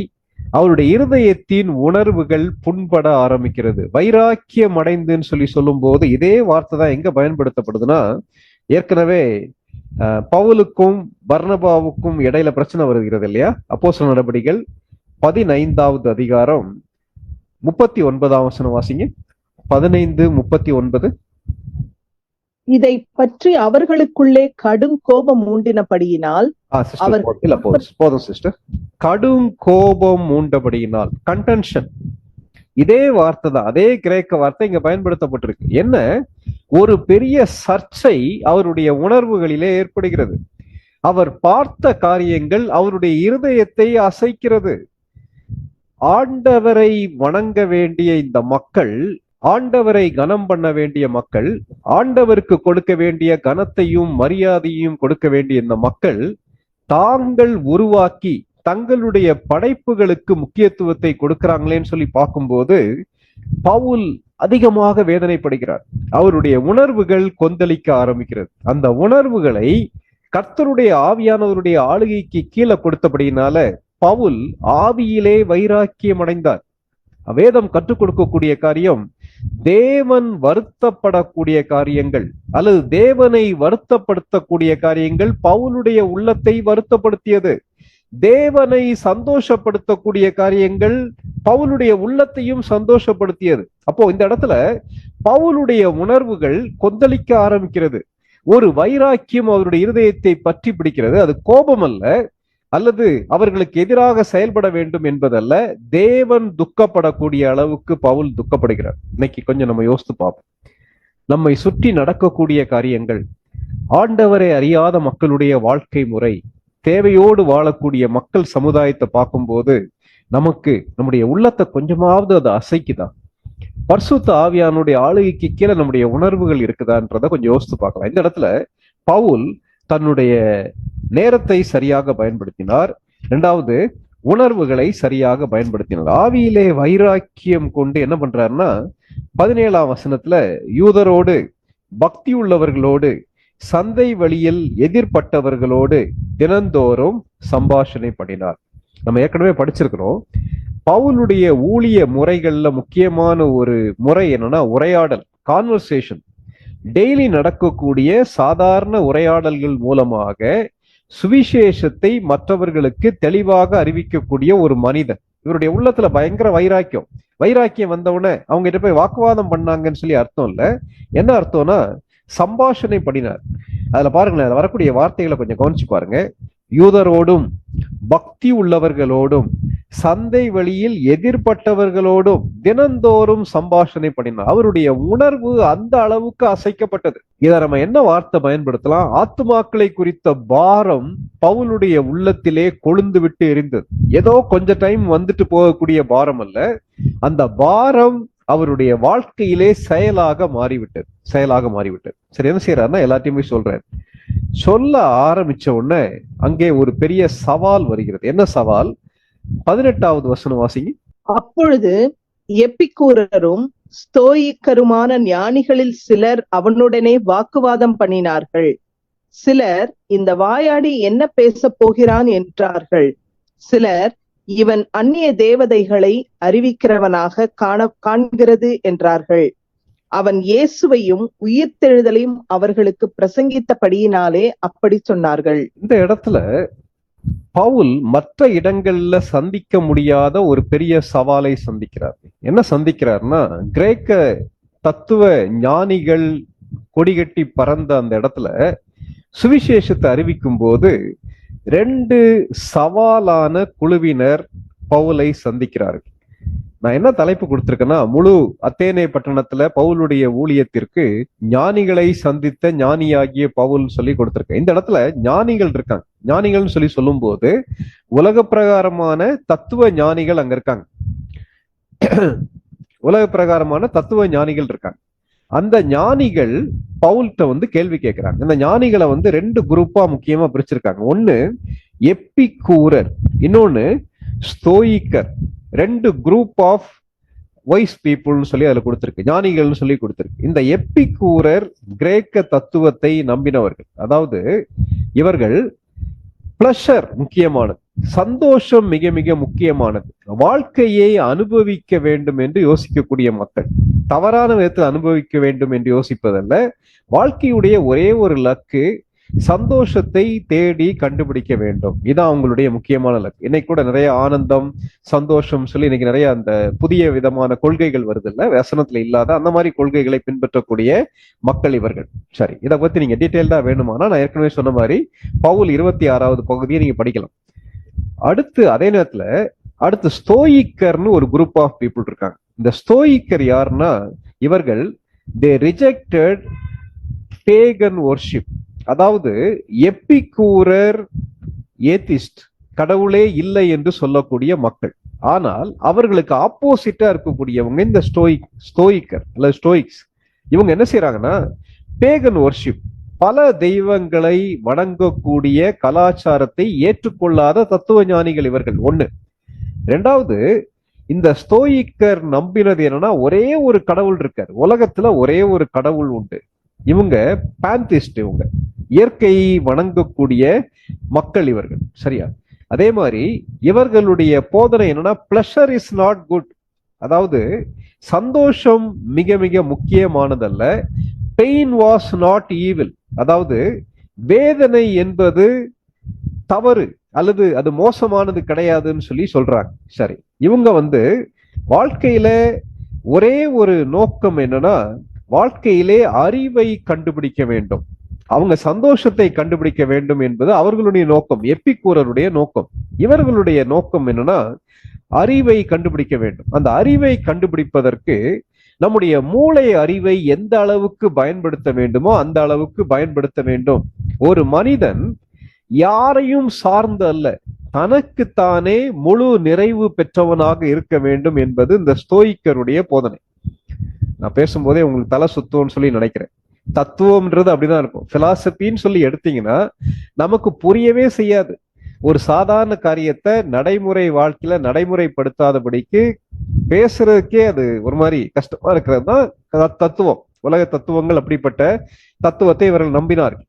அவருடைய இருதயத்தின் உணர்வுகள் புண்பட ஆரம்பிக்கிறது. வைராக்கியம் அடைந்துன்னு சொல்லி சொல்லும் போது இதே வார்த்தை தான் எங்க பயன்படுத்தப்படுதுன்னா, ஏற்கனவே பவுலுக்கும் பர்னபாவுக்கும் இடையில பிரச்சனை வருகிறது இல்லையா? அப்போஸ்தலர் நடபடிகள் 15வது அதிகாரம் 39ஆம் வசனம் வாசிங்க. 15:39. இதை பற்றி அவர்களுக்குள்ளே கடும் கோபம் மூண்டினபடியினால் சிஸ்டர் இல்ல போதும் சிஸ்டர். கடும் கோபம் மூண்டபடியினால், கண்டென்ஷன், இதே வார்த்தை தான், அதே கிரேக்க வார்த்தை இங்க பயன்படுத்தப்பட்டிருக்கு. என்ன, ஒரு பெரிய சர்ச்சை அவருடைய உணர்வுகளிலே ஏற்படுகிறது. அவர் பார்த்த காரியங்கள் அவருடைய இருதயத்தை அசைக்கிறது. ஆண்டவரை வணங்க வேண்டிய இந்த மக்கள், ஆண்டவரை கனம் பண்ண வேண்டிய மக்கள், ஆண்டவருக்கு கொடுக்க வேண்டிய கனத்தையும் மரியாதையும் கொடுக்க வேண்டிய இந்த மக்கள் தாங்கள் உருவாக்கி தங்களுடைய படைப்புகளுக்கு முக்கியத்துவத்தை கொடுக்கிறாங்களேன்னு சொல்லி பார்க்கும்போது பவுல் அதிகமாக வேதனைப்படுகிறார். அவருடைய உணர்வுகள் கொந்தளிக்க ஆரம்பிக்கிறது. அந்த உணர்வுகளை கர்த்தருடைய ஆவியானவருடைய ஆளுகைக்கு கீழே கொடுத்தபடியினால பவுல் ஆவியிலே வைராக்கியம் அடைந்தார். வேதம் கற்றுக் கொடுக்கக்கூடிய காரியம், தேவன் வருத்தப்படக்கூடிய காரியங்கள் அல்லது தேவனை வருத்தப்படுத்தக்கூடிய காரியங்கள் பவுலுடைய உள்ளத்தை வருத்தப்படுத்தியது. தேவனை சந்தோஷப்படுத்தக்கூடிய காரியங்கள் பவுலுடைய உள்ளத்தையும் சந்தோஷப்படுத்தியது. அப்போ இந்த இடத்துல பவுலுடைய உணர்வுகள் கொந்தளிக்க ஆரம்பிக்கிறது. ஒரு வைராக்கியம் அவருடைய இருதயத்தை பற்றி பிடிக்கிறது. அது கோபம் அல்ல, அல்லது அவர்களுக்கு எதிராக செயல்பட வேண்டும் என்பதல்ல. தேவன் துக்கப்படக்கூடிய அளவுக்கு பவுல் துக்கப்படுகிறார். இன்னைக்கு கொஞ்சம் நம்ம யோசித்து பார்ப்போம். நம்மை சுற்றி நடக்கக்கூடிய காரியங்கள், ஆண்டவரை அறியாத மக்களுடைய வாழ்க்கை முறை, தேவையோடு வாழக்கூடிய மக்கள் சமுதாயத்தை பார்க்கும்போது நமக்கு நம்முடைய உள்ளத்தை கொஞ்சமாவது அது அசைக்குதா? பரிசுத்த ஆவியானுடைய ஆளுகைக்கு கீழே நம்முடைய உணர்வுகள் இருக்குதான்றத கொஞ்சம் யோசித்து பார்க்கலாம். இந்த இடத்துல பவுல் தன்னுடைய நேரத்தை சரியாக பயன்படுத்தினார். இரண்டாவது, உணர்வுகளை சரியாக பயன்படுத்தினார். ஆவியிலே வைராக்கியம் கொண்டு என்ன பண்றாருன்னா, 17ஆம் வசனத்துல யூதரோடு, பக்தி உள்ளவர்களோடு, சந்தை வழியில் எதிர்பட்டவர்களோடு தினந்தோறும் சம்பாஷணை பண்ணினார். நம்ம ஏற்கனவே படிச்சிருக்கிறோம். பவுலுடைய ஊழிய முறைகள்ல முக்கியமான ஒரு முறை என்னன்னா உரையாடல், கான்வர்சேஷன். டெய்லி நடக்கக்கூடிய சாதாரண உரையாடல்கள் மூலமாக சுவிசேஷத்தை மற்றவர்களுக்கு தெளிவாக அறிவிக்கக்கூடிய ஒரு மனிதன். இவருடைய உள்ளத்துல பயங்கர வைராக்கியம் வந்தவுடனே அவங்க கிட்ட போய் வாக்குவாதம் பண்ணாங்கன்னு சொல்லி அர்த்தம் இல்ல. என்ன அர்த்தம்னா சம்பாஷணை பண்ணினார். அதுல பாருங்களேன், அதுல வரக்கூடிய வார்த்தைகளை கொஞ்சம் கவனிச்சு பாருங்க. யூதரோடும், பக்தி உள்ளவர்களோடும், சந்தை வழியில் எதிர்பட்டவர்களோடும் தினந்தோறும் சம்பாஷணை பண்ணினார். அவருடைய உணர்வு அந்த அளவுக்கு அசைக்கப்பட்டது. இதை நம்ம என்ன வார்த்தை பயன்படுத்தலாம்? ஆத்துமாக்களை குறித்த பாரம் பவுலுடைய உள்ளத்திலே கொழுந்து விட்டு எரிந்தது. ஏதோ கொஞ்ச டைம் வந்துட்டு போகக்கூடிய பாரம் அல்ல, அந்த பாரம் அவருடைய வாழ்க்கையிலே செயலாக மாறிவிட்டது. சரி, என்ன செய்யறாருன்னா எல்லாத்தையுமே சொல்றாரு. சொல்ல ஆரம்பிச்ச உடனே அங்கே ஒரு பெரிய சவால் வருகிறது. என்ன சவால்? 18வது வசனம் வாசிங்க. அப்பொழுது எப்பிக்கூரரும் ஸ்தோயிக்கருமான ஞானிகளில் சிலர் அவனுடனே வாக்குவாதம் பண்ணினார்கள். சிலர், இந்த வாயாடி என்ன பேச போகிறான் என்றார்கள். சிலர், இவன் அந்நிய தேவதைகளை அறிவிக்கிறவனாக காண்கிறது என்றார்கள். அவன் இயேசுவையும் உயிர்த்தெழுதலையும் அவர்களுக்கு பிரசங்கித்தபடியினாலே அப்படி சொன்னார்கள். இந்த இடத்துல பவுல் மற்ற இடங்கள்ல சந்திக்க முடியாத ஒரு பெரிய சவாலை சந்திக்கிறார். என்ன சந்திக்கிறார்னா, கிரேக்க தத்துவ ஞானிகள் கொடிகட்டி பறந்த அந்த இடத்துல சுவிசேஷத்தை அறிவிக்கும் போது 2 சவாலான குழுவினர் பவுலை சந்திக்கிறார்கள். நான் என்ன தலைப்பு கொடுத்திருக்கேன்னா, முழு அத்தேனே பட்டணத்துல பவுலுடைய ஊழியத்திற்கு ஞானிகளை சந்தித்த ஞானியாகிய பவுல் சொல்லி கொடுத்திருக்கேன். இந்த இடத்துல ஞானிகள் இருக்காங்க. ஞானிகள்னு சொல்லி சொல்லும் போது உலக பிரகாரமான தத்துவ ஞானிகள் அங்க இருக்காங்க. உலக பிரகாரமான தத்துவ ஞானிகள் இருக்காங்க. அந்த ஞானிகள் பவுல்கிட்ட கேள்வி கேட்கிறாங்க. இந்த ஞானிகளை 2 குரூப்பா முக்கியமா பிரிச்சிருக்காங்க. ஒன்னு எப்பிக்கூரர், இன்னொன்னு ஸ்தோயிக்கர். 2 குரூப் ஆஃப் வைஸ் பீப்புள்னு சொல்லி அதுல கொடுத்திருக்கு, ஞானிகள்னு சொல்லி கொடுத்திருக்கு. இந்த எப்பிக்கூரர் கிரேக்க தத்துவத்தை நம்பினவர்கள். அதாவது இவர்கள் பிளஷர் முக்கியமானது, சந்தோஷம் மிக மிக முக்கியமானது, வாழ்க்கையை அனுபவிக்க வேண்டும் என்று யோசிக்கக்கூடிய மக்கள். தவறான விதத்தில் அனுபவிக்க வேண்டும் என்று யோசிப்பதல்ல, வாழ்க்கையுடைய ஒரே ஒரு லக்கு சந்தோஷத்தை தேடி கண்டுபிடிக்க வேண்டும். இதான் அவங்களுடைய முக்கியமான இலக்கு. இன்னைக்கு கூட நிறைய ஆனந்தம், சந்தோஷம் சொல்லி இன்னைக்கு நிறைய அந்த புதிய விதமான கொள்கைகள் வருது இல்ல, வசனத்துல இல்லாத அந்த மாதிரி கொள்கைகளை பின்பற்றக்கூடிய மக்கள் இவர்கள். சரி, இதை பத்தி நீங்க டீட்டெயில்டா வேணுமானா நான் ஏற்கனவே சொன்ன மாதிரி பவுல் 26வது பகுதியை நீங்க படிக்கலாம். அடுத்து அதே நேரத்துல அடுத்து ஸ்தோயிக்கர்னு ஒரு குரூப் ஆஃப் பீப்புள் இருக்காங்க. இந்த ஸ்தோயிக்கர் யாருன்னா, இவர்கள் தே ரிஜெக்டட் பேகன் வொர்ஷிப். அதாவது எப்பிக்கூரர், ஏத்திஸ்ட், கடவுளே இல்லை என்று சொல்லக்கூடிய மக்கள். ஆனால் அவர்களுக்கு ஆப்போசிட்டா இருக்கக்கூடியவங்க இந்த ஸ்தோயிக்கர் அல்லது ஸ்டோயிக்ஸ். இவங்க என்ன செய்யறாங்கன்னா, பேகன் வொர்ஷிப், பல தெய்வங்களை வணங்கக்கூடிய கலாச்சாரத்தை ஏற்றுக்கொள்ளாத தத்துவ ஞானிகள் இவர்கள். ஒண்ணு. ரெண்டாவது, இந்த ஸ்தோயிக்கர் நம்பினது என்னன்னா, ஒரே ஒரு கடவுள் இருக்காரு, உலகத்துல ஒரே ஒரு கடவுள் உண்டு. இவங்க பாந்திஸ்ட், இவங்க இயற்கையை வணங்கக்கூடிய மக்கள் இவர்கள். சரியா? அதே மாதிரி இவர்களுடைய போதனை என்னன்னா, பிளஷர் இஸ் நாட் குட். அதாவது சந்தோஷம் மிக மிக முக்கியமானதல்ல, பெயின் வாஸ் நாட் ஈவில். அதாவது வேதனை என்பது தவறு அல்லது அது மோசமானது கிடையாதுன்னு சொல்லி சொல்றாங்க. சரி, இவங்க வாழ்க்கையில ஒரே ஒரு நோக்கம் என்னன்னா, வாழ்க்கையிலே அறிவை கண்டுபிடிக்க வேண்டும், அவங்க சந்தோஷத்தை கண்டுபிடிக்க வேண்டும் என்பது அவர்களுடைய நோக்கம், எப்பிக்கூரருடைய நோக்கம். இவர்களுடைய நோக்கம் என்னன்னா, அறிவை கண்டுபிடிக்க வேண்டும். அந்த அறிவை கண்டுபிடிப்பதற்கு நம்முடைய மூளை அறிவை எந்த அளவுக்கு பயன்படுத்த வேண்டுமோ அந்த அளவுக்கு பயன்படுத்த வேண்டும். ஒரு மனிதன் யாரையும் சார்ந்து அல்ல, தனக்குத்தானே முழு நிறைவு பெற்றவனாக இருக்க வேண்டும் என்பது இந்த ஸ்தோயிக்கருடைய போதனை. நான் பேசும்போதே உங்களுக்கு தலை சுத்துவோம்னு சொல்லி நினைக்கிறேன். தத்துவம்ன்றது அப்படிதான் இருக்கும். பிலாசபின்னு சொல்லி எடுத்தீங்கன்னா நமக்கு புரியவே செய்யாது. ஒரு சாதாரண காரியத்தை நடைமுறை வாழ்க்கையில நடைமுறைப்படுத்தாதபடிக்கு பேசுறதுக்கே அது ஒரு மாதிரி கஷ்டமா இருக்கிறது தான் தத்துவம். உலக தத்துவங்கள் அப்படிப்பட்ட தத்துவத்தை இவர்கள் நம்பினார்கள்.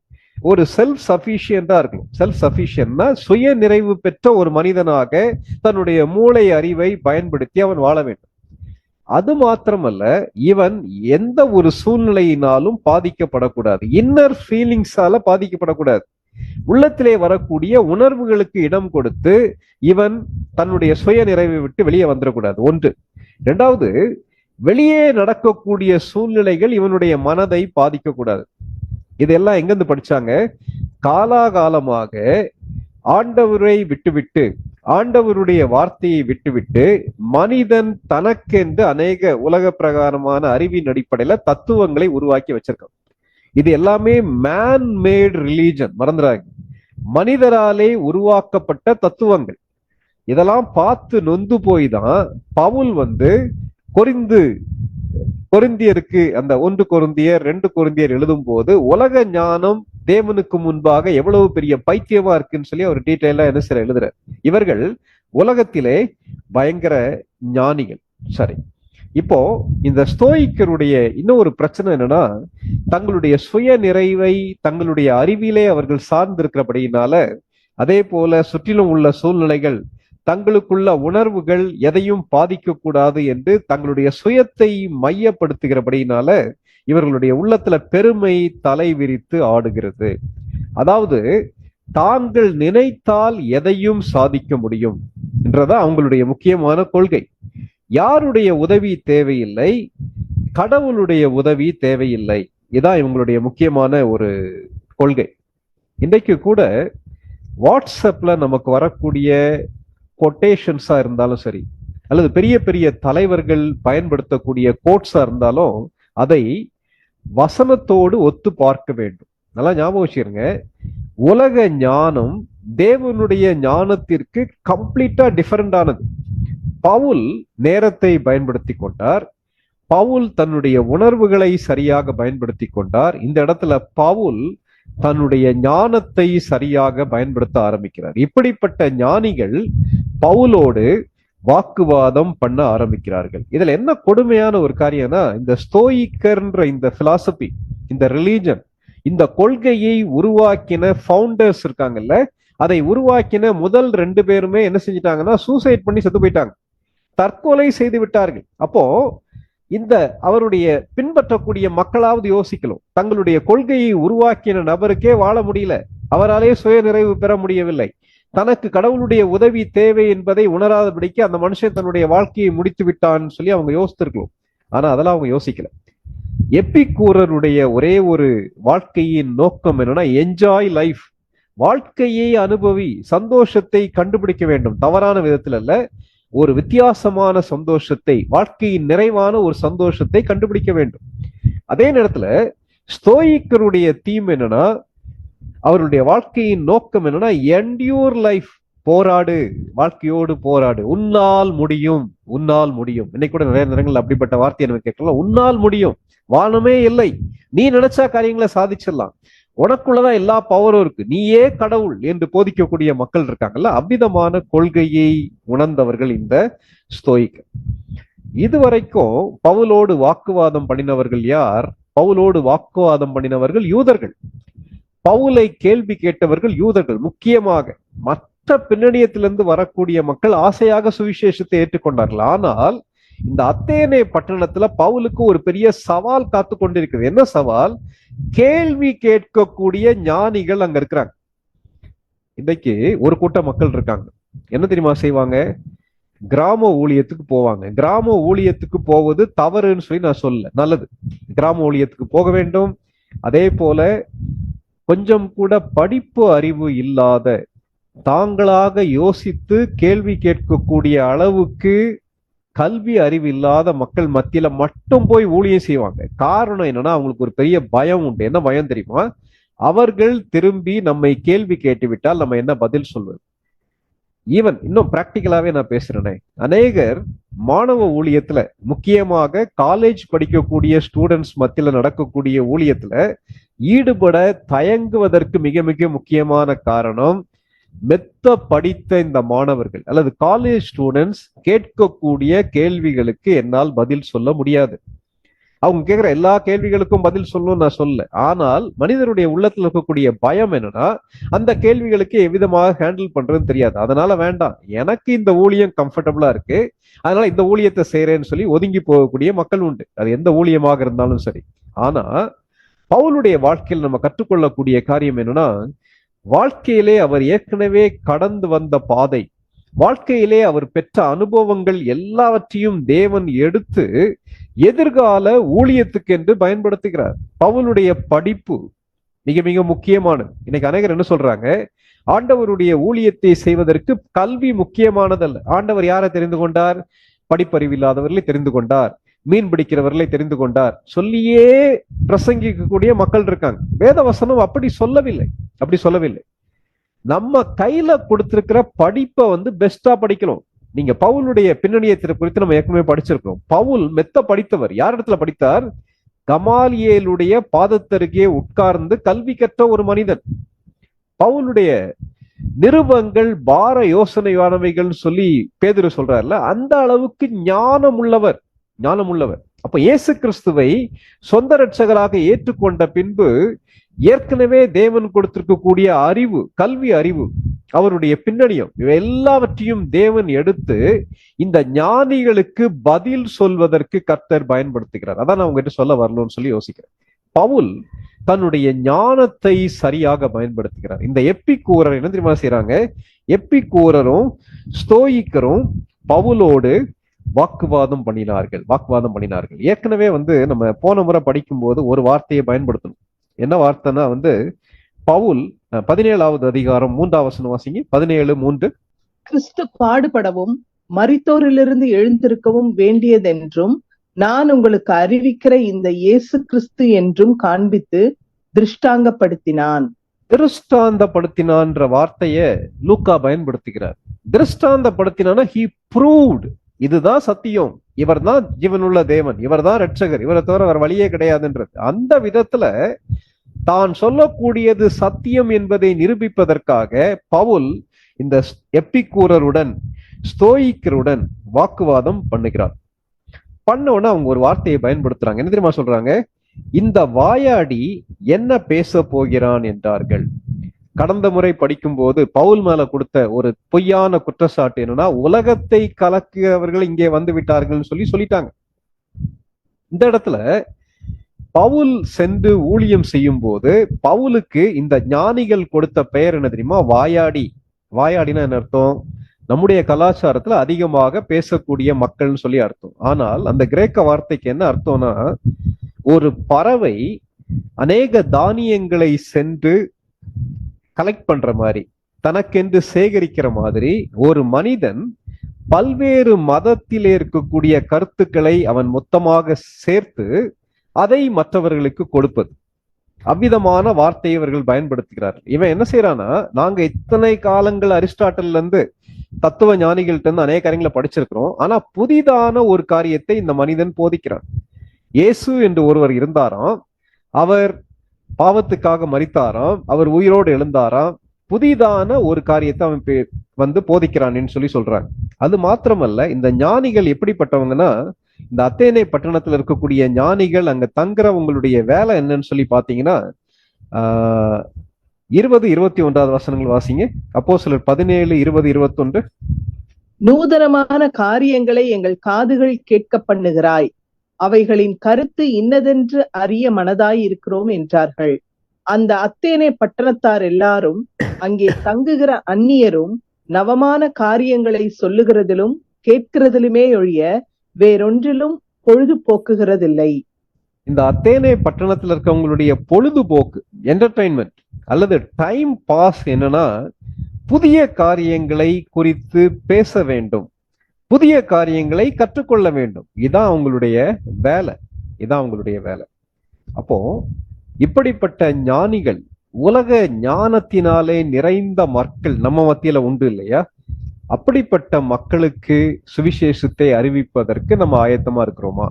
ஒரு செல்ஃப் சஃபிஷியண்டா இருக்கணும். செல்ஃப் சஃபிஷியன்ட்னா சுய நிறைவு பெற்ற ஒரு மனிதனாக தன்னுடைய மூளை அறிவை பயன்படுத்தி அவன் வாழ வேண்டும். அது மாத்திரமல்ல, இவன் எந்த ஒரு சூழ்நிலையினாலும் பாதிக்கப்படக்கூடாது, இன்னர் ஃபீலிங்ஸால பாதிக்கப்படக்கூடாது. உள்ளத்திலே வரக்கூடிய உணர்வுகளுக்கு இடம் கொடுத்து இவன் தன்னுடைய சுய நிறைவை விட்டு வெளியே வந்துடக்கூடாது. ஒன்று. இரண்டாவது, வெளியே நடக்கக்கூடிய சூழ்நிலைகள் இவனுடைய மனதை பாதிக்கக்கூடாது. இதெல்லாம் எங்கிருந்து படிச்சாங்க? காலாகாலமாக ஆண்டவரை விட்டுவிட்டு, ஆண்டவருடைய வார்த்தையை விட்டுவிட்டு மனிதன் தனக்கென்று அநேக உலக பிரகாரமான அறிவின் அடிப்படையில தத்துவங்களை உருவாக்கி வச்சிருக்கான். இது எல்லாமே மேன் மேட் ரிலீஜன், மறந்துடாங்க. மனிதராலே உருவாக்கப்பட்ட தத்துவங்கள். இதெல்லாம் பார்த்து நொந்து போய் தான் பவுல் கொரிந்தியருக்கு அந்த 1 கொரிந்தியர் 2 கொரிந்தியர் எழுதும் போது உலக ஞானம் தேவனுக்கு முன்பாக எவ்வளவு பெரிய பைத்தியமா இருக்குன்னு சொல்லி அவர் டீட்டெயிலா என்ன செய்ய எழுதுறார். இவர்கள் உலகத்திலே பயங்கர ஞானிகள். சரி, இப்போ இந்த ஸ்தோயிக்கருடைய இன்னொரு பிரச்சனை என்னன்னா, தங்களுடைய சுய நிறைவை தங்களுடைய அறிவிலே அவர்கள் சார்ந்திருக்கிறபடியினால, அதே போல சுற்றிலும் உள்ள சூழ்நிலைகள், தங்களுக்குள்ள உணர்வுகள் எதையும் பாதிக்க கூடாது என்று தங்களுடைய சுயத்தை மையப்படுத்துகிறபடியினால இவர்களுடைய உள்ளத்துல பெருமை தலை விரித்து ஆடுகிறது. அதாவது தாங்கள் நினைத்தால் எதையும் சாதிக்க முடியும் என்றதான் அவங்களுடைய முக்கியமான கொள்கை. யாருடைய உதவி தேவையில்லை, கடவுளுடைய உதவி தேவையில்லை. இதான் இவங்களுடைய முக்கியமான ஒரு கொள்கை. இன்றைக்கு கூட வாட்ஸ்அப்ல நமக்கு வரக்கூடிய கொட்டேஷன்ஸா இருந்தாலும் சரி, அல்லது பெரிய பெரிய தலைவர்கள் பயன்படுத்தக்கூடிய கோட்ஸா இருந்தாலும் அதை வசனத்தோடு ஒத்து பார்க்க வேண்டும். நல்லா ஞாபகம் வச்சுருங்க, உலக ஞானம் தேவனுடைய ஞானத்திற்கு கம்ப்ளீட்டா டிஃபரெண்ட் ஆனது. பவுல் நேரத்தை பயன்படுத்தி கொண்டார், பவுல் தன்னுடைய உணர்வுகளை சரியாக பயன்படுத்தி கொண்டார். இந்த இடத்துல பவுல் தன்னுடைய ஞானத்தை சரியாக பயன்படுத்த ஆரம்பிக்கிறார். இப்படிப்பட்ட ஞானிகள் பவுலோடு வாக்குவாதம் பண்ண ஆரம்பிக்கிறார்கள். இதுல என்ன கொடுமையான ஒரு காரியம்னா, இந்த ஸ்தோயிக்கர்ன்ற இந்த பிலாசபி, இந்த ரிலீஜன், இந்த கொள்கையை உருவாக்கின ஃபவுண்டர்ஸ் இருக்காங்கல்ல, அதை உருவாக்கின முதல் 2 பேருமே என்ன செஞ்சிட்டாங்கன்னா, சூசைட் பண்ணி செத்து போயிட்டாங்க, தற்கொலை செய்து விட்டார்கள். அப்போ இந்த அவருடைய பின்பற்றக்கூடிய மக்களாவது யோசிக்கலாம். தங்களுடைய கொள்கையை உருவாக்கின நபருக்கே வாழ முடியல, அவராலே சுய நிறைவு பெற முடியவில்லை, தனக்கு கடவுளுடைய உதவி தேவை என்பதை உணராதபடிக்கு அந்த மனுஷன் தன்னுடைய வாழ்க்கையை முடித்து விட்டான்னு சொல்லி அவங்க யோசித்திருக்கலாம். ஆனா அதெல்லாம் அவங்க யோசிக்கல. எப்பிக்கூரருடைய ஒரே ஒரு வாழ்க்கையின் நோக்கம் என்னன்னா, என்ஜாய் லைஃப், வாழ்க்கையை அனுபவி, சந்தோஷத்தை கண்டுபிடிக்க வேண்டும். தவறான விதத்தில் அல்ல, ஒரு வித்தியாசமான சந்தோஷத்தை, வாழ்க்கையின் நிறைவான ஒரு சந்தோஷத்தை கண்டுபிடிக்க வேண்டும். அதே நேரத்துல ஸ்தோயிக்கருடைய தீம் என்னன்னா, அவருடைய வாழ்க்கையின் நோக்கம் என்னன்னா, என்டியூர் லைஃப், போராடு, வாழ்க்கையோடு போராடு, உன்னால் முடியும், உன்னால் முடியும். இன்னைக்கு கூட நிறைய நேரங்கள் அப்படிப்பட்ட வார்த்தையை நம்ம கேட்கலாம். உன்னால் முடியும், வானமே இல்லை, நீ நினைச்சா காரியங்களை சாதிச்சிடலாம், உனக்குள்ளதான் எல்லா பவரும் இருக்கு, நீயே கடவுள் என்று போதிக்கக்கூடிய மக்கள் இருக்காங்கல்ல, அவ்விதமான கொள்கையை உணர்ந்தவர்கள் இந்த ஸ்தோயிக்கர். இதுவரைக்கும் பவுலோடு வாக்குவாதம் பண்ணினவர்கள் யார்? பவுலோடு வாக்குவாதம் பண்ணினவர்கள் யூதர்கள். பவுலை கேள்வி கேட்டவர்கள் யூதர்கள். முக்கியமாக மற்ற பின்னணியத்திலிருந்து வரக்கூடிய மக்கள் ஆசையாக சுவிசேஷத்தை ஏற்றுக்கொண்டார்கள். ஆனால் இந்த அத்தேனே பட்டணத்துல பவுலுக்கு ஒரு பெரிய சவால் காத்து கொண்டிருக்கிறது. என்ன சவால்? கேள்வி கேட்கக்கூடிய ஞானிகள் அங்க இருக்கிறாங்க. இன்னைக்கு ஒரு கூட்ட மக்கள் இருக்காங்க, என்ன தெரியுமா செய்வாங்க? கிராம ஊழியத்துக்கு போவாங்க. கிராம ஊழியத்துக்கு போவது தவறுன்னு சொல்லி நான் சொல்ல, நல்லது, கிராம ஊழியத்துக்கு போக வேண்டும். அதே போல கொஞ்சம் கூட படிப்பு அறிவு இல்லாத, தாங்களாக யோசித்து கேள்வி கேட்கக்கூடிய அளவுக்கு கல்வி அறிவு இல்லாத மக்கள் மத்தியில மட்டும் போய் ஊழியம் செய்வாங்க. காரணம் என்னன்னா, அவங்களுக்கு ஒரு பெரிய பயம் உண்டு. என்ன பயம் தெரியுமா? அவர்கள் திரும்பி நம்மை கேள்வி கேட்டுவிட்டால் நம்ம என்ன பதில் சொல்வது? ஈவன் இன்னும் பிராக்டிக்கலாவே நான் பேசுறேனே, அநேகர் மாணவ ஊழியத்துல, முக்கியமாக காலேஜ் படிக்கக்கூடிய ஸ்டூடெண்ட்ஸ் மத்தியில நடக்கக்கூடிய ஊழியத்துல ஈடுபட தயங்குவதற்கு மிக மிக முக்கியமான காரணம், மெத்த படித்த இந்த மாணவர்கள் அல்லது காலேஜ் ஸ்டூடெண்ட்ஸ் கேட்கக்கூடிய கேள்விகளுக்கு என்னால் பதில் சொல்ல முடியாது. அவங்க கேட்கிற எல்லா கேள்விகளுக்கும் பதில் சொல்லணும்னு நான் சொல்ல, ஆனால் மனிதனுடைய உள்ளத்துல இருக்கக்கூடிய பயம் என்னன்னா, அந்த கேள்விகளுக்கு எவ்விதமாக ஹேண்டில் பண்றதுன்னு தெரியாது. அதனால வேண்டாம், எனக்கு இந்த ஊழியம் கம்ஃபர்டபுளா இருக்கு, அதனால இந்த ஊழியத்தை செய்யறேன்னு சொல்லி ஒதுங்கி போகக்கூடிய மக்கள் உண்டு. அது எந்த ஊழியமாக இருந்தாலும் சரி. ஆனா பவுலுடைய வாழ்க்கையில் நம்ம கற்றுக்கொள்ளக்கூடிய காரியம் என்னன்னா, வாழ்க்கையிலே அவர் ஏற்கனவே கடந்து வந்த பாதை, வாழ்க்கையிலே அவர் பெற்ற அனுபவங்கள் எல்லாவற்றையும் தேவன் எடுத்து எதிர்கால ஊழியத்துக்கு என்று பயன்படுத்துகிறார். பவுலுடைய படிப்பு மிக மிக முக்கியமானது. இன்னைக்கு அநேகர் என்ன சொல்றாங்க? ஆண்டவருடைய ஊழியத்தை செய்வதற்கு கல்வி முக்கியமானதல்ல. ஆண்டவர் யாரை தெரிந்து கொண்டார்? படிப்பறிவில்லாதவர்களை தெரிந்து கொண்டார், மீன் பிடிக்கிறவர்களை தெரிந்து கொண்டார் சொல்லியே பிரசங்கிக்கக்கூடிய மக்கள் இருக்காங்க. வேத வசனம் அப்படி சொல்லவில்லை. நம்ம கையில கொடுத்திருக்கிற படிப்பை பெஸ்டா படிக்கணும். நீங்க பவுலுடைய பின்னணியத்தை குறித்து நம்ம ஏற்கனவே படிச்சிருக்கோம். பவுல் மெத்த படித்தவர். யார் இடத்துல படித்தார்? கமாலியேலுடைய பாதத்தருகே உட்கார்ந்து கல்வி கற்ற ஒரு மனிதன். பவுலுடைய நிருபங்கள் பார யோசனையானவைகள் சொல்லி பேதுரு சொல்றாருல, அந்த அளவுக்கு ஞானம் உள்ளவர். அப்ப இயேசு கிறிஸ்துவை சொந்த இரட்சகராக ஏற்றுக்கொண்ட பின்பு ஏற்கனவே தேவன் கொடுத்திருக்கக்கூடிய அறிவு, கல்வி அறிவு, அவருடைய பின்னணியம், இவை எல்லாவற்றையும் தேவன் எடுத்து இந்த ஞானிகளுக்கு பதில் சொல்வதற்கு கர்த்தர் பயன்படுத்துகிறார். அதான் நான் உங்ககிட்ட சொல்ல வரணும்னு சொல்லி யோசிக்கிறேன். பவுல் தன்னுடைய ஞானத்தை சரியாக பயன்படுத்துகிறார். இந்த எப்பிக்கூரர் என்ன தெரியுமா செய்யறாங்க? எப்பிக்கூரரும் ஸ்தோயிக்கரும் பவுலோடு வாக்குவாதம் பண்ணினார்கள். ஏற்கனவே நம்ம போன முறை படிக்கும் போது ஒரு வார்த்தையை பயன்படுத்தணும். என்ன வார்த்தைன்னா பவுல் 17வது அதிகாரம் 3ஆம் வசனம் வாசிங்க. 17:3. கிறிஸ்து பாடுபடவும் மரித்தோரிலிருந்து எழுந்திருக்கவும் வேண்டியதென்றும் நான் உங்களுக்கு அறிவிக்கிற இந்த இயேசு கிறிஸ்து என்றும் காண்பித்து திருஷ்டாந்தப்படுத்தினான்ற வார்த்தைய லூக்கா பயன்படுத்துகிறார். திருஷ்டாந்தப்படுத்தினா he proved, இதுதான் சத்தியம், இவர் தான் ஜீவனுள்ள தேவன், இவர் தான் இரட்சகர், இவரை தவிர வேற வழியே கிடையாதுன்றது. அந்த விதத்துல தான் சொல்லக்கூடியது சத்தியம் என்பதை நிரூபிப்பதற்காக பவுல் இந்த எப்பிக்கூரருடன் ஸ்தோயிக்கருடன் வாக்குவாதம் பண்ணுகிறார். பண்ணோன்னா அவங்க ஒரு வார்த்தையை பயன்படுத்துறாங்க. என்ன தெரியுமா சொல்றாங்க? இந்த வாயாடி என்ன பேச போகிறான் என்றார்கள். கடந்த முறை படிக்கும் போது பவுல் மேல கொடுத்த ஒரு பொய்யான குற்றச்சாட்டு என்னன்னா, உலகத்தை கலக்குறவர்கள் இங்கே வந்து விட்டார்கள் சொல்லிட்டாங்க. இந்த இடத்துல பவுல் சென்று ஊழியம் செய்யும் போது பவுலுக்கு இந்த ஞானிகள் கொடுத்த பெயர் என்ன தெரியுமா? வாயாடி. வாயாடினா என்ன அர்த்தம்? நம்முடைய கலாச்சாரத்துல அதிகமாக பேசக்கூடிய மக்கள்னு சொல்லி அர்த்தம். ஆனால் அந்த கிரேக்க வார்த்தைக்கு என்ன அர்த்தம்னா, ஒரு பறவை அநேக தானியங்களை சென்று கலெக்ட் பண்ற மாதிரி, தனக்கென்று சேகரிக்கிற மாதிரி, ஒரு மனிதன் பல்வேறு மதத்திலே இருக்கக்கூடிய கருத்துக்களை அவன் மொத்தமாக சேர்த்து அதை மற்றவர்களுக்கு கொடுப்பது. அவ்விதமான வார்த்தையை இவர்கள் பயன்படுத்துகிறார்கள். இவன் என்ன செய்யறானா, நாங்க இத்தனை காலங்கள் அரிஸ்டாட்டில்ல இருந்து தத்துவ ஞானிகள்ட்ட இருந்து அநேக காரியங்களை படிச்சிருக்கிறோம், ஆனா புதிதான ஒரு காரியத்தை இந்த மனிதன் போதிக்கிறான். இயேசு என்று ஒருவர் இருந்தாராம், அவர் பாவத்துக்காக மரித்தாராம், அவர் உயிரோடு எழுந்தாராம், புதிதான ஒரு காரியத்தை அவன் வந்து போதிக்கிறான்னு சொல்லி சொல்றாங்க. அது மாத்திரமல்ல, இந்த ஞானிகள் எப்படிப்பட்டவங்கன்னா, இந்த அத்தேனே பட்டணத்துல இருக்கக்கூடிய ஞானிகள் அங்க தங்குறவங்களுடைய வேலை என்னன்னு சொல்லி பாத்தீங்கன்னா, 20-21 வசனங்கள் வாசிங்க. அப்போஸ்தலர் 17-20-21. நூதனமான காரியங்களை எங்கள் காதுகள் கேட்க பண்ணுகிறாய், அவைகளின் கருத்து இன்னதென்று அறிய மனதாய் இருக்கிறோம் என்றார்கள். அந்த அத்தேனே பட்டணத்தார் எல்லாரும் அங்கே தங்குகிற அந்நியரும் நவமான காரியங்களை சொல்லுகிறதிலும் கேட்கிறதிலுமே ஒழிய வேறொன்றிலும் பொழுது போக்குகிறதில்லை. இந்த அத்தேனே பட்டணத்துல இருக்கவங்களுடைய பொழுதுபோக்கு, என்டர்டைன்மெண்ட் அல்லது டைம் பாஸ் என்னன்னா, புதிய காரியங்களை குறித்து பேச வேண்டும், புதிய காரியங்களை கற்றுக்கொள்ள வேண்டும். இதான் அவங்களுடைய வேலை, இதான் அவங்களுடைய வேலை. அப்போ இப்படிப்பட்ட ஞானிகள், உலக ஞானத்தினாலே நிறைந்த மக்கள் நம்ம மத்தியில உண்டு இல்லையா? அப்படிப்பட்ட மக்களுக்கு சுவிசேஷத்தை அறிவிப்பதற்கு நம்ம ஆயத்தமா இருக்கிறோமா?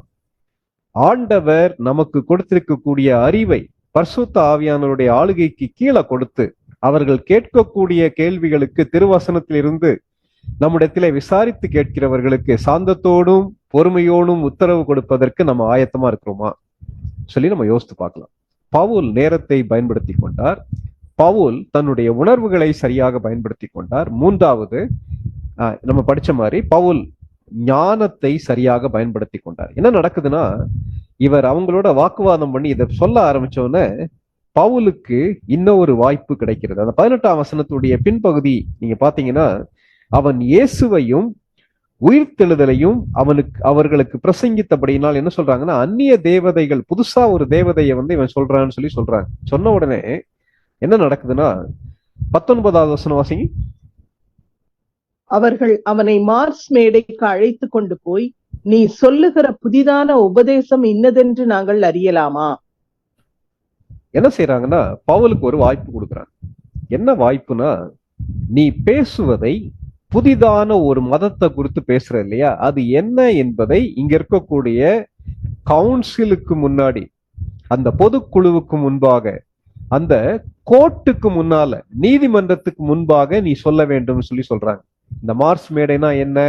ஆண்டவர் நமக்கு கொடுத்திருக்கக்கூடிய அறிவை பரிசுத்த ஆவியானவருடைய ஆளுகைக்கு கீழே கொடுத்து, அவர்கள் கேட்கக்கூடிய கேள்விகளுக்கு திருவசனத்திலிருந்து நம்மிடத்திலே விசாரித்து கேட்கிறவர்களுக்கு சாந்தத்தோடும் பொறுமையோடும் உத்தரவு கொடுப்பதற்கு நம்ம ஆயத்தமா இருக்கிறோமா சொல்லி நம்ம யோசித்து பார்க்கலாம். பவுல் நேரத்தை பயன்படுத்தி கொண்டார். பவுல் தன்னுடைய உணர்வுகளை சரியாக பயன்படுத்தி கொண்டார். மூன்றாவது, நம்ம படிச்ச மாதிரி பவுல் ஞானத்தை சரியாக பயன்படுத்தி கொண்டார். என்ன நடக்குதுன்னா, இவர் அவங்களோட வாக்குவாதம் பண்ணி இதை சொல்ல ஆரம்பிச்சோன்னே பவுலுக்கு இன்னொரு வாய்ப்பு கிடைக்கிறது. அந்த 18ஆம் வசனத்துடைய பின்பகுதி நீங்க பாத்தீங்கன்னா, அவன் இயேசுவையும் உயிர்த்தெழுதலையும் அவர்களுக்கு பிரசங்கித்தபடியினால் என்ன சொல்றாங்கன்னா, அந்நிய தேவதைகள், புதுசா ஒரு தேவதையை வந்து இவன் சொல்றான்னு சொல்லி சொல்றாங்க. சொன்ன உடனே என்ன நடக்குதுன்னா, 19ஆவது வசனம் வாசிங்க. அவர்கள் அவனை மார்ஸ் மேடைக்கு அழைத்து கொண்டு போய், நீ சொல்லுகிற புதிதான உபதேசம் இன்னதென்று நாங்கள் அறியலாமா? என்ன செய்யறாங்கன்னா, பவுலுக்கு ஒரு வாய்ப்பு கொடுக்குறாங்க. என்ன வாய்ப்புனா, நீ பேசுவதை புதிதான ஒரு மதத்தை குறித்து பேசுற இல்லையா, அது என்ன என்பதை இங்க இருக்கக்கூடிய கவுன்சிலுக்கு முன்னாடி, அந்த பொதுக்குழுவுக்கு முன்பாக, அந்த கோர்ட்டுக்கு முன்னால, நீதிமன்றத்துக்கு முன்பாக நீ சொல்ல வேண்டும் சொல்லி சொல்றாங்க. இந்த மார்ஸ் மேடைனா என்ன,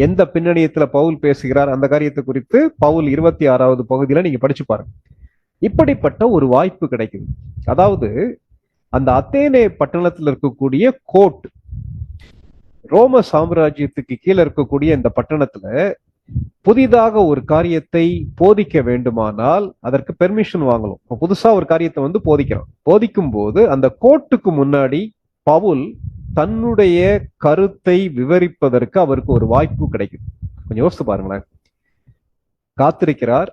எந்த பின்னணியத்துல பவுல் பேசுகிறார், அந்த காரியத்தை குறித்து பவுல் 26வது பகுதியில நீங்க படிச்சு பாருங்க. இப்படிப்பட்ட ஒரு வாய்ப்பு கிடைக்குது. அதாவது அந்த அத்தேனே பட்டணத்துல இருக்கக்கூடிய கோர்ட், ரோம சாம்ராஜ்யத்துக்கு கீழே இருக்கக்கூடிய இந்த பட்டணத்துல புதிதாக ஒரு காரியத்தை போதிக்க வேண்டுமானால் அதற்கு பெர்மிஷன் வாங்கணும். புதுசா ஒரு காரியத்தை வந்து போதிக்கிறோம். போதிக்கும் போது அந்த கோர்ட்டுக்கு முன்னாடி பவுல் தன்னுடைய கருத்தை விவரிப்பதற்கு அவருக்கு ஒரு வாய்ப்பு கிடைக்குது. கொஞ்சம் யோசித்து பாருங்களேன். காத்திருக்கிறார்,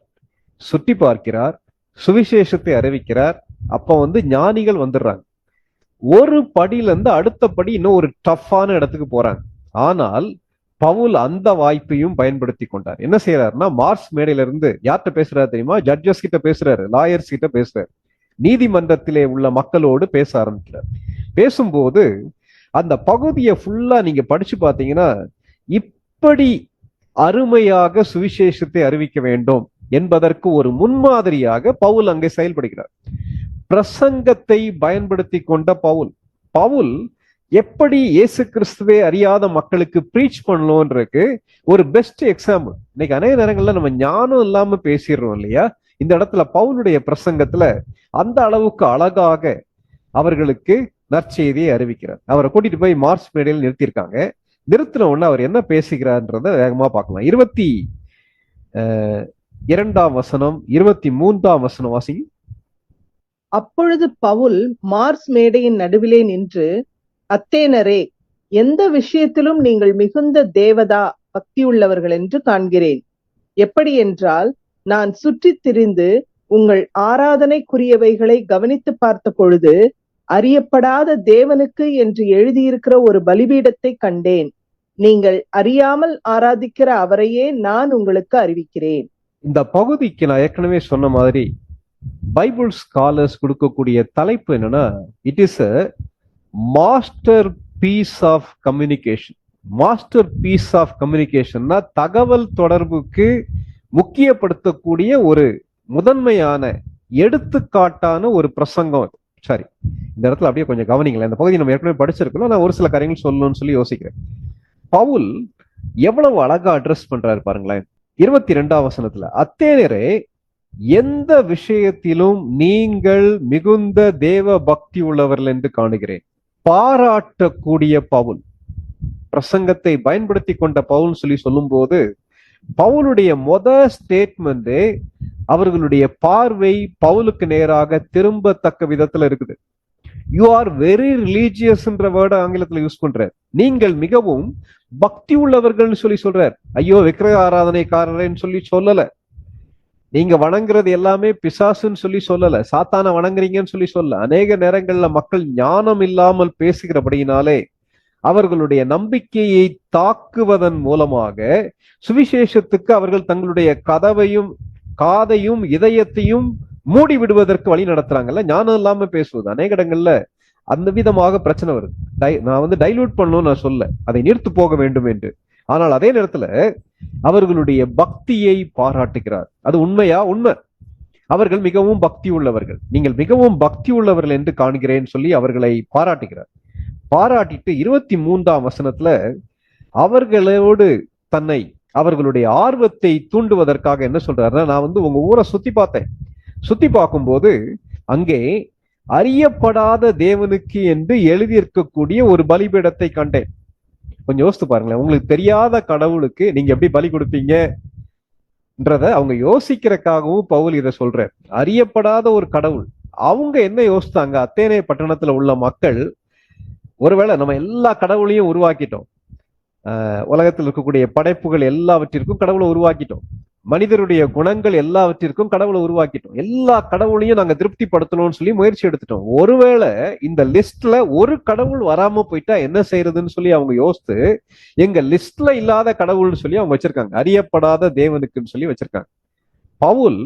சுற்றி பார்க்கிறார், சுவிசேஷத்தை அறிவிக்கிறார். அப்ப வந்து ஞானிகள் வந்துடுறாங்க. ஒரு படியில இருந்து அடுத்த படி இன்னும் ஒரு டஃப்பான இடத்துக்கு போறாங்க. ஆனால் பவுல் அந்த வாய்ப்பையும் பயன்படுத்தி கொண்டார். என்ன செய்யறாருன்னா, மார்ஸ் மேடையில இருந்து யார்கிட்ட பேசுறாரு தெரியுமா? ஜட்ஜஸ் கிட்ட பேசுறாரு, லாயர்ஸ் கிட்ட பேசுறாரு, நீதிமன்றத்திலே உள்ள மக்களோடு பேச ஆரம்பிக்கிறார். பேசும்போது அந்த பகுதியை ஃபுல்லா நீங்க படிச்சு பார்த்தீங்கன்னா, இப்படி அருமையாக சுவிசேஷத்தை அறிவிக்க வேண்டும் என்பதற்கு ஒரு முன்மாதிரியாக பவுல் அங்கே செயல்படுகிறார். பிரசங்கத்தை பயன்படுத்தி கொண்ட பவுல் எப்படி இயேசு கிறிஸ்துவே அறியாத மக்களுக்கு ப்ரீச் பண்ணணும்ன்றதுக்கு ஒரு பெஸ்ட் எக்ஸாம்பிள். இன்னைக்கு அநேக நேரங்கள்ல நம்ம ஞானம் இல்லாம பேசிடுறோம் இல்லையா? இந்த இடத்துல பவுலுடைய பிரசங்கத்துல அந்த அளவுக்கு அழகாக அவர்களுக்கு நற்செய்தியை அறிவிக்கிறார். அவரை கூட்டிட்டு போய் மார்ஸ் மேடையில் நிறுத்தியிருக்காங்க. நிறுத்தின உடனே அவர் என்ன பேசுகிறார்ன்றத வேகமா பார்க்கலாம். 2ஆம் வசனம் 23ஆம் வசனம் வாசிங்க. அப்பொழுது பவுல் மார்ஸ் மேடையின் நடுவிலே நின்று, அத்தேனரே, எந்த விஷயத்திலும் நீங்கள் மிகுந்த தேவதா பக்தியுள்ளவர்கள் என்று காண்கிறேன். எப்படி என்றால், நான் சுற்றித் திரிந்து உங்கள் ஆராதனைக்குரியவைகளை கவனித்து பார்த்த பொழுது அறியப்படாத தேவனுக்கு என்று எழுதியிருக்கிற ஒரு பலிபீடத்தை கண்டேன். நீங்கள் அறியாமல் ஆராதிக்கிற அவரையே நான் உங்களுக்கு அறிவிக்கிறேன். இந்த பகுதிக்கு நான் ஏற்கனவே சொன்ன மாதிரி பைபிள் ஸ்காலர்ஸ் கொடுக்கக்கூடிய தலைப்பு என்னன்னா, it is a masterpiece of communication. Masterpiece of கம்யூனிகேஷன்னா தகவல் தொடர்புக்கு முக்கியப்படுத்தக்கூடிய ஒரு முதன்மையான எடுத்துக்காட்டான ஒரு பிரசங்கம். சரி, இந்த இடத்துல அப்படியே கொஞ்சம் கவனிங்களேன். இந்த பகுதி நம்ம ஏற்கனவே படிச்சிருக்கோம். நான் ஒரு சில காரியங்கள் சொல்லணும்னு சொல்லி யோசிக்கிறேன். பவுல் எவ்வளவு அழகா அட்ரஸ் பண்றாரு பாருங்களேன். 22ஆம் வசனத்துல, அத்தேனரே, எந்த விஷயத்திலும் நீங்கள் மிகுந்த தேவ பக்தி உள்ளவர்கள் என்று காணுகிறேன். பாராட்டக்கூடிய பவுல், பிரசங்கத்தை பயன்படுத்தி கொண்ட பவுல் சொல்லி சொல்லும் போது பவுலுடைய ஸ்டேட்மெண்ட் அவர்களுடைய பார்வை பவுலுக்கு நேராக திரும்பத்தக்க விதத்துல இருக்குது. யூ ஆர் வெரி ரிலீஜியஸ்ன்ற வேர்டை ஆங்கிலத்துல யூஸ் பண்றார். நீங்கள் மிகவும் பக்தி உள்ளவர்கள் சொல்லி சொல்றார். ஐயோ விக்கிரக ஆராதனைக்காரர்ன்னு சொல்லி சொல்லல. நீங்க வணங்குறது எல்லாமே பிசாசுன்னு சொல்லி சொல்லல. சாத்தான வணங்குறீங்கன்னு சொல்லி சொல்ல. அநேக நேரங்கள்ல மக்கள் ஞானம் இல்லாமல் பேசுகிறபடியினாலே அவர்களுடைய நம்பிக்கையை தாக்குவதன் மூலமாக சுவிசேஷத்துக்கு அவர்கள் தங்களுடைய காதையும் இதயத்தையும் மூடி விடுவதற்கு வழி நடத்துறாங்கல்ல. ஞானம் இல்லாம பேசுவது அநேக இடங்கள்ல அந்த விதமாக பிரச்சனை வருது. நான் டைலூட் பண்ணணும் நான் சொல்ல, அதை நிறுத்து போக வேண்டும் என்று. ஆனால் அதே நேரத்துல அவர்களுடைய பக்தியை பாராட்டுகிறார். அது உண்மையா? உண்மை. அவர்கள் மிகவும் பக்தி உள்ளவர்கள். நீங்கள் மிகவும் பக்தி உள்ளவர்கள் என்று காண்கிறேன் சொல்லி அவர்களை பாராட்டுகிறார். பாராட்டிட்டு 23ஆம் வசனத்துல அவர்களோடு அவர்களுடைய ஆர்வத்தை தூண்டுவதற்காக என்ன சொல்றாருன்னா, நான் உங்க ஊரை சுத்தி பார்க்கும்போது அங்கே அறியப்படாத தேவனுக்கு என்று எழுதியிருக்கக்கூடிய ஒரு பலிபீடத்தை கண்டேன். கொஞ்சம் யோசித்து பாருங்களேன். உங்களுக்கு தெரியாத கடவுளுக்கு நீங்க எப்படி பலி கொடுப்பீங்கன்றத அவங்க யோசிக்கிறதுக்காகவும் பவுல் இதை சொல்றார். அறியப்படாத ஒரு கடவுள். அவங்க என்ன யோசித்தாங்க? அத்தேனே பட்டணத்துல உள்ள மக்கள், ஒருவேளை நம்ம எல்லா கடவுளையும் உருவாக்கிட்டோம், உலகத்தில் இருக்கக்கூடிய படைப்புகள் எல்லாவற்றிற்கும் கடவுளை உருவாக்கிட்டோம், மனிதருடைய குணங்கள் எல்லாவற்றிற்கும் கடவுளை உருவாக்கிட்டோம், எல்லா கடவுளையும் நாங்க திருப்திப்படுத்தணும்னு சொல்லி முயற்சி எடுத்துட்டோம். ஒருவேளை இந்த லிஸ்ட்ல ஒரு கடவுள் வராம போயிட்டா என்ன செய்யறதுன்னு சொல்லி அவங்க யோசித்து எங்க லிஸ்ட்ல இல்லாத கடவுள்னு சொல்லி அவங்க வச்சிருக்காங்க. அறியப்படாத தேவனுக்குன்னு சொல்லி வச்சிருக்காங்க. பவுல்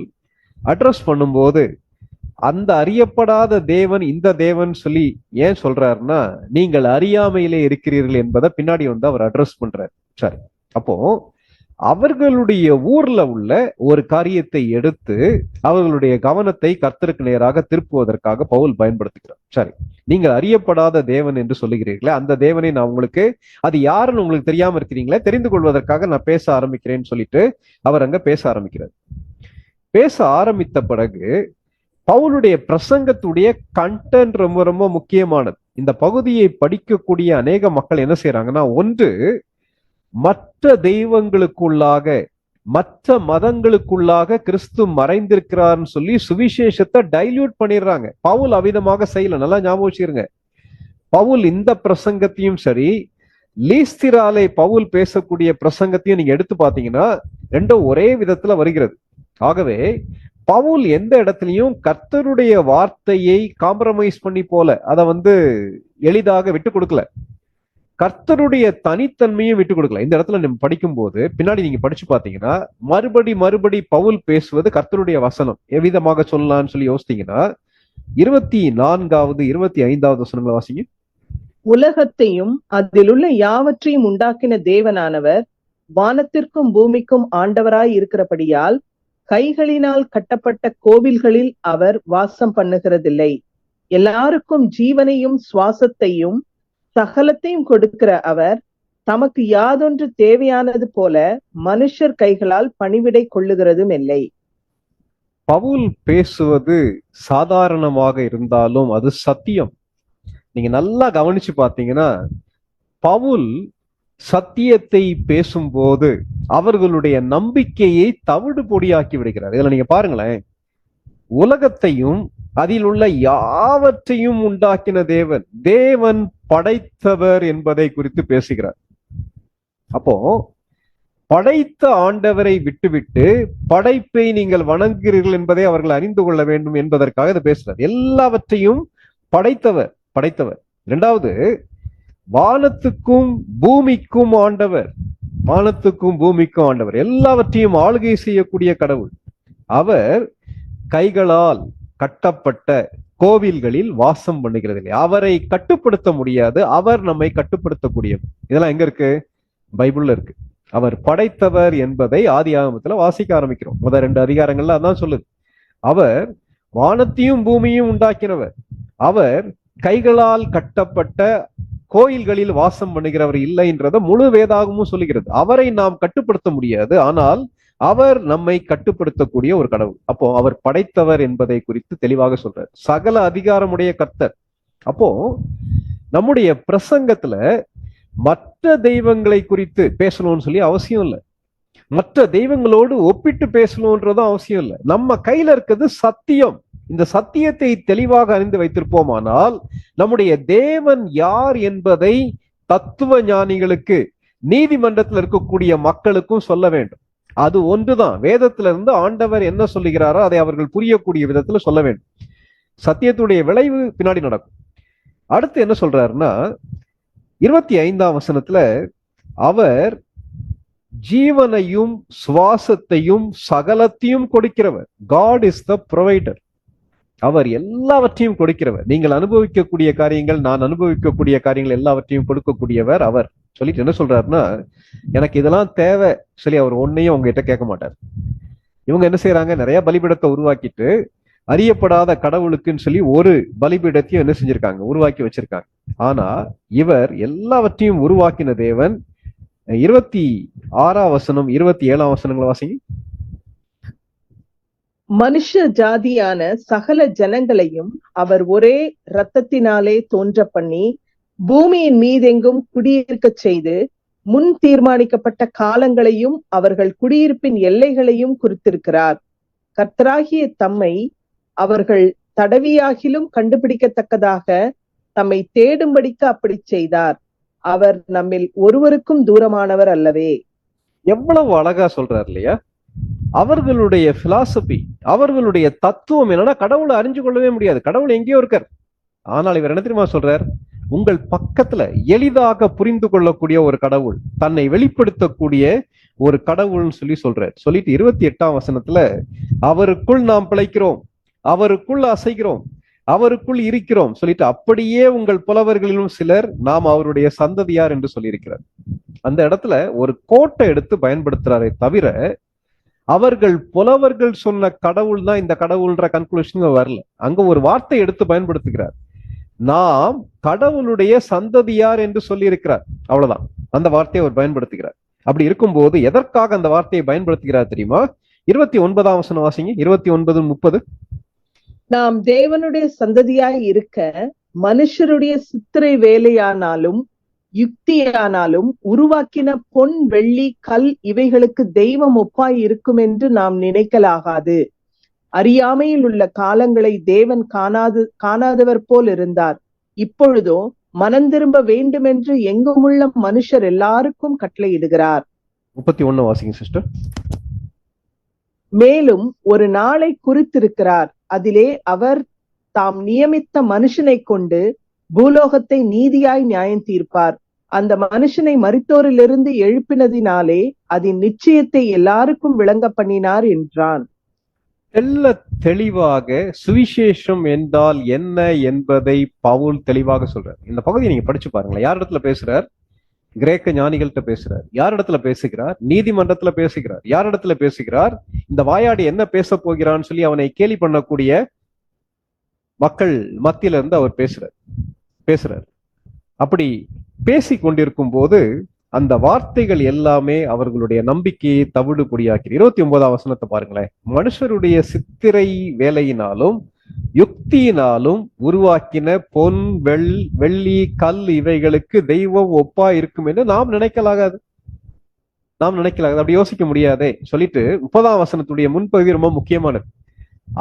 அட்ரஸ் பண்ணும்போது அந்த அறியப்படாத தேவன் இந்த தேவன் சொல்லி ஏன் சொல்றாருன்னா, நீங்கள் அறியாமையிலே இருக்கிறீர்கள் என்பதை பின்னாடி அவர் அட்ரஸ் பண்றாரு. சரி, அப்போ அவர்களுடைய ஊர்ல உள்ள ஒரு காரியத்தை எடுத்து அவர்களுடைய கவனத்தை கர்த்தருக்கு நேராக திருப்புவதற்காக பவுல் பயன்படுத்துகிறார். சரி, நீங்கள் அறியப்படாத தேவன் என்று சொல்லுகிறீர்களே, அந்த தேவனை நான் உங்களுக்கு, அது யாருன்னு உங்களுக்கு தெரியாம இருக்கிறீங்களே, தெரிந்து கொள்வதற்காக நான் பேச ஆரம்பிக்கிறேன்னு சொல்லிட்டு அவர் அங்க பேச ஆரம்பிக்கிறார். பேச ஆரம்பித்த பிறகு பவுலுடைய பிரசங்கத்துடைய கண்டென்ட் ரொம்ப ரொம்ப முக்கியமானது. இந்த பகுதியை படிக்கக்கூடிய அநேக மக்கள் என்ன செய்யறாங்கன்னா, ஒன்று மற்ற தெய்வங்களுக்குள்ளாக மற்ற மதங்களுக்குள்ளாக கிறிஸ்து மறைந்திருக்கிறார்னு சொல்லி சுவிசேஷத்தை டைல்யூட் பண்ணிடுறாங்க. பவுல் அவ்விதமாக செய்யல. நல்லா ஞாபகம் வச்சுருங்க. பவுல் இந்த பிரசங்கத்தையும் சரி, லீஸ்திராலே பவுல் பேசக்கூடிய பிரசங்கத்தையும் நீங்க எடுத்து பாத்தீங்கன்னா ரெண்டும் ஒரே விதத்துல வருகிறது. ஆகவே பவுல் எந்த இடத்துலயும் கர்த்தருடைய வார்த்தையை காம்ப்ரமைஸ் பண்ணி போல அதை எளிதாக விட்டு கொடுக்கல. கர்த்தருடைய தனித்தன்மையும் விட்டு கொடுக்கல. இந்த இடத்துல நம்ம படிக்கும் போது பின்னாடி நீங்க படிச்சு பாத்தீங்கன்னா மறுபடி பவுல் பேசுவது கர்த்தருடைய வசனம் எவ்விதமாக சொல்லலாம்னு சொல்லி யோசித்தீங்கன்னா 24வது 25வது வசனங்களை வாசிங்க. உலகத்தையும் அதிலுள்ள யாவற்றையும் உண்டாக்கின தேவனானவர் வானத்திற்கும் பூமிக்கும் ஆண்டவராய் இருக்கிறபடியால் கைகளினால் கட்டப்பட்ட கோவில்களில் அவர் வாசம் பண்ணுகிறதில்லை. எல்லாருக்கும் ஜீவனையும் சுவாசத்தையும் சகலத்தையும் கொடுக்கிற அவர் தமக்கு யாதொன்று தேவையானது போல மனுஷர் கைகளால் பணிவிடை கொள்ளுகிறதும் இல்லை. பவுல் பேசுவது சாதாரணமாக இருந்தாலும் அது சத்தியம். நீங்க நல்லா கவனிச்சு பார்த்தீங்கன்னா பவுல் சத்தியத்தை பேசும்போது அவர்களுடைய நம்பிக்கையை தவிடு பொடியாக்கி விடுகிறார். இதுல நீங்க பாருங்களேன், உலகத்தையும் அதில் உள்ள யாவற்றையும் உண்டாக்கின தேவன், தேவன் படைத்தவர் என்பதை குறித்து பேசுகிறார். அப்போ படைத்த ஆண்டவரை விட்டுவிட்டு படைப்பை நீங்கள் வணங்குகிறீர்கள் என்பதை அவர்கள் அறிந்து கொள்ள வேண்டும் என்பதற்காக இதை பேசுறார். எல்லாவற்றையும் படைத்தவர். இரண்டாவது, வானத்துக்கும் பூமிக்கும் ஆண்டவர், எல்லாவற்றையும் ஆளுகை செய்யக்கூடிய கடவுள். அவர் கைகளால் கட்டப்பட்ட கோவில்களில் வாசம் பண்ணுகிறது இல்லை. அவரை கட்டுப்படுத்த முடியாது, அவர் நம்மை கட்டுப்படுத்தக்கூடியவர். இதெல்லாம் எங்க இருக்கு? பைபிள்ல இருக்கு. அவர் படைத்தவர் என்பதை ஆதியாகமத்துல வாசிக்க ஆரம்பிக்கிறோம். முதல் 2 அதிகாரங்கள்ல அதான் சொல்லுது. அவர் வானத்தையும் பூமியும் உண்டாக்கினவர். அவர் கைகளால் கட்டப்பட்ட கோயில்களில் வாசம் பண்ணுகிறவர் இல்லைன்றத முழு வேதாகமும் சொல்லுகிறது. அவரை நாம் கட்டுப்படுத்த முடியாது, ஆனால் அவர் நம்மை கட்டுப்படுத்தக்கூடிய ஒரு கடவுள். அப்போ அவர் படைத்தவர் என்பதை குறித்து தெளிவாக சொல்றார். சகல அதிகாரமுடைய கர்த்தர். அப்போ நம்முடைய பிரசங்கத்துல மற்ற தெய்வங்களை குறித்து பேசணும்னு சொல்லி அவசியம் இல்லை, மற்ற தெய்வங்களோடு ஒப்பிட்டு பேசணும்ன்றதும் அவசியம் இல்லை. நம்ம கையில இருக்கிறது சத்தியம். இந்த சத்தியத்தை தெளிவாக அறிந்து வைத்திருப்போமானால் நம்முடைய தேவன் யார் என்பதை தத்துவ ஞானிகளுக்கு, நீதிமன்றத்தில் இருக்கக்கூடிய மக்களுக்கும் சொல்ல வேண்டும். அது ஒன்றுதான். வேதத்திலிருந்து ஆண்டவர் என்ன சொல்லுகிறாரோ அதை அவர்கள் புரியக்கூடிய விதத்துல சொல்ல வேண்டும். சத்தியத்துடைய விளைவு பின்னாடி நடக்கும். அடுத்து என்ன சொல்றாருன்னா 25ஆம் வசனத்துல, அவர் ஜீவனையும் சுவாசத்தையும் சகலத்தையும் கொடுக்கிறவர். God is the provider. அவர் எல்லாவற்றையும் கொடுக்கிறவர். நீங்கள் அனுபவிக்கக்கூடிய காரியங்கள், நான் அனுபவிக்கக்கூடிய காரியங்கள் எல்லாவற்றையும் கொடுக்கக்கூடியவர் அவர். சொல்லிட்டு என்ன சொல்றாருன்னா, எனக்கு இதெல்லாம் தேவை சொல்லி அவர் ஒன்னையும் உங்ககிட்ட கேட்க மாட்டார். இவங்க என்ன செய்யறாங்க? நிறைய பலிபீடத்தை உருவாக்கிட்டு அறியப்படாத கடவுளுக்குன்னு சொல்லி ஒரு பலிபீடத்தையும் என்ன செஞ்சிருக்காங்க? உருவாக்கி வச்சிருக்காங்க. ஆனா இவர் எல்லாவற்றையும் உருவாக்கின தேவன். 26ஆம் வசனம் 27ஆம் வசனங்களை வாசிங்க. மனுஷ ஜாதியான சகல ஜனங்களையும் அவர் ஒரே இரத்தத்தினாலே தோன்ற பண்ணி பூமியின் மீதெங்கும் குடியிருக்க செய்து முன் தீர்மானிக்கப்பட்ட காலங்களையும் அவர்கள் குடியிருப்பின் எல்லைகளையும் குறித்திருக்கிறார். கர்த்தராகிய தம்மை அவர்கள் தடவியாகிலும் கண்டுபிடிக்கத்தக்கதாக தம்மை தேடும்படிக்கு அப்படி செய்தார். அவர் நம்மில் ஒருவருக்கும் தூரமானவர் அல்லவே. எவ்வளவு அழகா சொல்றார் இல்லையா? அவர்களுடைய பிலாசபி, அவர்களுடைய தத்துவம் என்னன்னா, கடவுளை அறிஞ்சு கொள்ளவே முடியாது, கடவுள் எங்கேயோ இருக்கார். ஆனால் இவர் என்ன தெரியுமா சொல்றார்? உங்கள் பக்கத்துல எளிதாக புரிந்து கொள்ளக்கூடிய ஒரு கடவுள், தன்னை வெளிப்படுத்தக்கூடிய ஒரு கடவுள்னு சொல்லி சொல்றார். சொல்லிட்டு 28ஆம் வசனத்துல, அவருக்குள் நாம் பிழைக்கிறோம், அவருக்குள் அசைகிறோம், அவருக்குள் இருக்கிறோம் சொல்லிட்டு, அப்படியே உங்கள் புலவர்களிலும் சிலர் நாம் அவருடைய சந்ததியார் என்று சொல்லியிருக்கிறார். அந்த இடத்துல ஒரு கோட்டை எடுத்து பயன்படுத்துறாரே தவிர, அவர்கள் புலவர்கள் சொன்ன கடவுள் தான் இந்த கடவுள்ன்ற கன்க்ளூஷன் வரல. அங்க ஒரு வார்த்தை எடுத்து பயன்படுத்துகிறார். நாம் கடவுளுடைய சந்ததியார் என்று சொல்லி இருக்கிறார். அவ்வளவுதான், அந்த வார்த்தையை அவர் பயன்படுத்துகிறார். அப்படி இருக்கும்போது எதற்காக அந்த வார்த்தையை பயன்படுத்துகிறார் தெரியுமா? 29ஆம் வசனம் வாசிங்க. 29-30. நாம் தேவனுடைய சந்ததியாய் இருக்க மனுஷருடைய சித்திரை வேலையானாலும் யுக்தியானாலும் உருவாக்கின பொன் வெள்ளி கல் இவைகளுக்கு தெய்வம் ஒப்பாய் இருக்கும் என்று நாம் நினைக்கலாகாது. அறியாமையில் உள்ள காலங்களை தேவன் காணாதவர் போல் இருந்தார். இப்பொழுதோ மனம் திரும்ப வேண்டும் என்று எங்குமுள்ள மனுஷர் எல்லாருக்கும் கட்டளையிடுகிறார். 31 வாசிங்க சிஸ்டர். மேலும் ஒரு நாளை குறித்திருக்கிறார், அதிலே அவர் தாம் நியமித்த மனுஷனை கொண்டு பூலோகத்தை நீதியாய் நியாயம் தீர்ப்பார். அந்த மனுஷனை மரித்தோரிலிருந்து எழுப்பினதினாலே அதன் நிச்சயத்தை எல்லாருக்கும் விளங்க பண்ணினார் என்றான். தெளிவாக சுவிசேஷம் என்றால் என்ன என்பதை பவுல் தெளிவாக சொல்றார். இந்த பகுதியை நீங்க படிச்சு பாருங்களேன். யார் இடத்துல பேசுறார்? கிரேக்க ஞானிகள்கிட்ட பேசுறார். யார் இடத்துல பேசுகிறார்? நீதிமன்றத்துல பேசுகிறார். யார் இடத்துல பேசுகிறார்? இந்த வாயாடி என்ன பேச போகிறான்னு சொல்லி அவனை கேலி பண்ணக்கூடிய மக்கள் மத்தியில இருந்து அவர் பேசுறார். அப்படி பேசி கொண்டிருக்கும் போது அந்த வார்த்தைகள் எல்லாமே அவர்களுடைய நம்பிக்கையை தவிடு பொடியாக்கி. 29ஆம் வசனத்தை பாருங்களேன். மனுஷருடைய சித்திரை வேலையினாலும் யுக்தியினாலும் உருவாக்கின பொன், வெள்ளி, கல் இவைகளுக்கு தெய்வம் ஒப்பா இருக்கும் என்று நாம் நினைக்கலாகாது. அப்படி யோசிக்க முடியாதே சொல்லிட்டு 30ஆம் வசனத்துடைய முன்பகுதி ரொம்ப முக்கியமானது.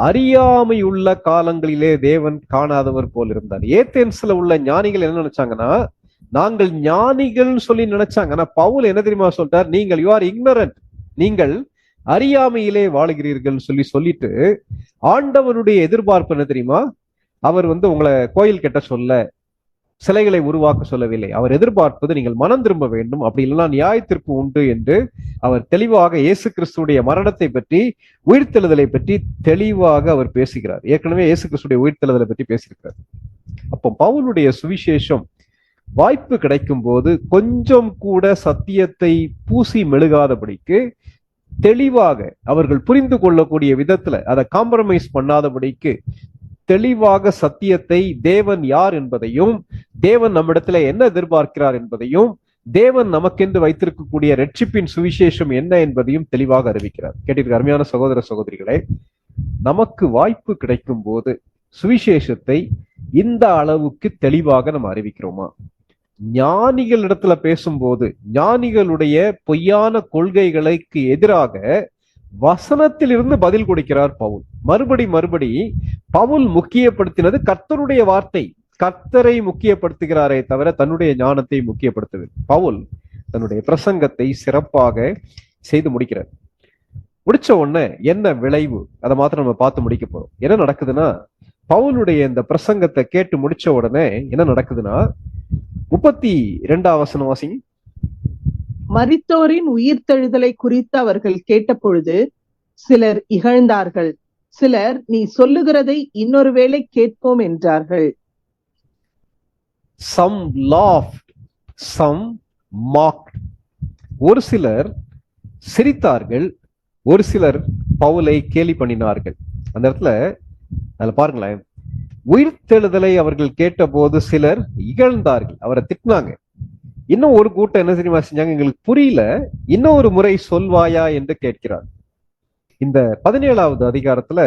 அறியாமை உள்ள காலங்களிலே தேவன் காணாதவர் போல் இருந்தார். ஏத்தேன்ஸ்ல உள்ள ஞானிகள் என்ன நினைச்சாங்கன்னா, நாங்கள் ஞானிகள் சொல்லி நினைச்சாங்க. ஆனா பவுல் என்ன தெரியுமா சொல்றார்? நீங்கள் யூ ஆர் இக்னரண்ட், நீங்கள் அறியாமையிலே வாழுகிறீர்கள் சொல்லிட்டு ஆண்டவருடைய எதிர்பார்ப்பு என்ன தெரியுமா? அவர் உங்களை கோயில் கட்ட சொல்ல, சிலைகளை உருவாக்க சொல்லவில்லை. அவர் எதிர்பார்ப்பது நீங்கள் மனம் திரும்ப வேண்டும், அப்படி இல்லைன்னா நியாய தீர்ப்பு உண்டு என்று அவர் தெளிவாக இயேசு கிறிஸ்துடைய மரணத்தை பற்றி, உயிர்த்தெழுதலை பற்றி தெளிவாக அவர் பேசுகிறார். ஏற்கனவே இயேசு கிறிஸ்துடைய உயிர்த்தெழுதலை பற்றி பேசியிருக்கிறார். அப்போ பவுலுடைய சுவிசேஷம் வாய்ப்பு கிடைக்கும் போது கொஞ்சம் கூட சத்தியத்தை பூசி மெழுகாதபடிக்கு தெளிவாக அவர்கள் புரிந்து கொள்ளக்கூடிய விதத்துல, அதை காம்ப்ரமைஸ் பண்ணாதபடிக்கு தெளிவாக சத்தியத்தை, தேவன் யார் என்பதையும், தேவன் நம்மிடத்துல என்ன எதிர்பார்க்கிறார் என்பதையும், தேவன் நமக்கென்று வைத்திருக்கக்கூடிய ரட்சிப்பின் சுவிசேஷம் என்ன என்பதையும் தெளிவாக அறிவிக்கிறார். கேட்டிருக்க அருமையான சகோதர சகோதரிகளே, நமக்கு வாய்ப்பு கிடைக்கும் போது சுவிசேஷத்தை இந்த அளவுக்கு தெளிவாக நம்ம அறிவிக்கிறோமா? ஞானிகள் இடத்துல பேசும்போது ஞானிகளுடைய பொய்யான கொள்கைகளுக்கு எதிராக வசனத்திலிருந்து பதில் கொடுக்கிறார் பவுல். மறுபடி பவுல் முக்கியப்படுத்தினது கர்த்தருடைய வார்த்தை, கர்த்தரை முக்கியப்படுத்துகிறாரே தவிர தன்னுடைய ஞானத்தை முக்கியப்படுத்தவில்லை. பவுல் தன்னுடைய பிரசங்கத்தை சிறப்பாக செய்து முடிக்கிறார். முடிச்ச உடனே என்ன விளைவு, அதை மாத்திரம் நம்ம பார்த்து முடிக்க போறோம். என்ன நடக்குதுன்னா, பவுலுடைய இந்த பிரசங்கத்தை கேட்டு முடிச்ச உடனே என்ன நடக்குதுன்னா, 32ஆம் வசனம் வாசிங்க. மரித்தோரின் உயிர்த்தெழுதலை குறித்து அவர்கள் கேட்டபொழுது சிலர் இகழ்ந்தார்கள், சிலர் நீ சொல்லுகிறதை இன்னொரு வேளை கேட்போம் என்றார்கள். Some laughed, some mocked. ஒரு சிலர் சிரித்தார்கள், ஒரு சிலர் பவுலை கேலி பண்ணினார்கள். அந்த இடத்துல அதுல பாருங்களேன், உயிர்த்தெழுதலை அவர்கள் கேட்டபோது சிலர் இகழ்ந்தார்கள், அவரை திட்டினாங்க. இன்னும் ஒரு கூட்டம் என்ன தெரியுமா செஞ்சாங்க? எங்களுக்கு புரியல, இன்னும் ஒரு முறை சொல்வாயா என்று கேட்கிறார். இந்த 17வது அதிகாரத்துல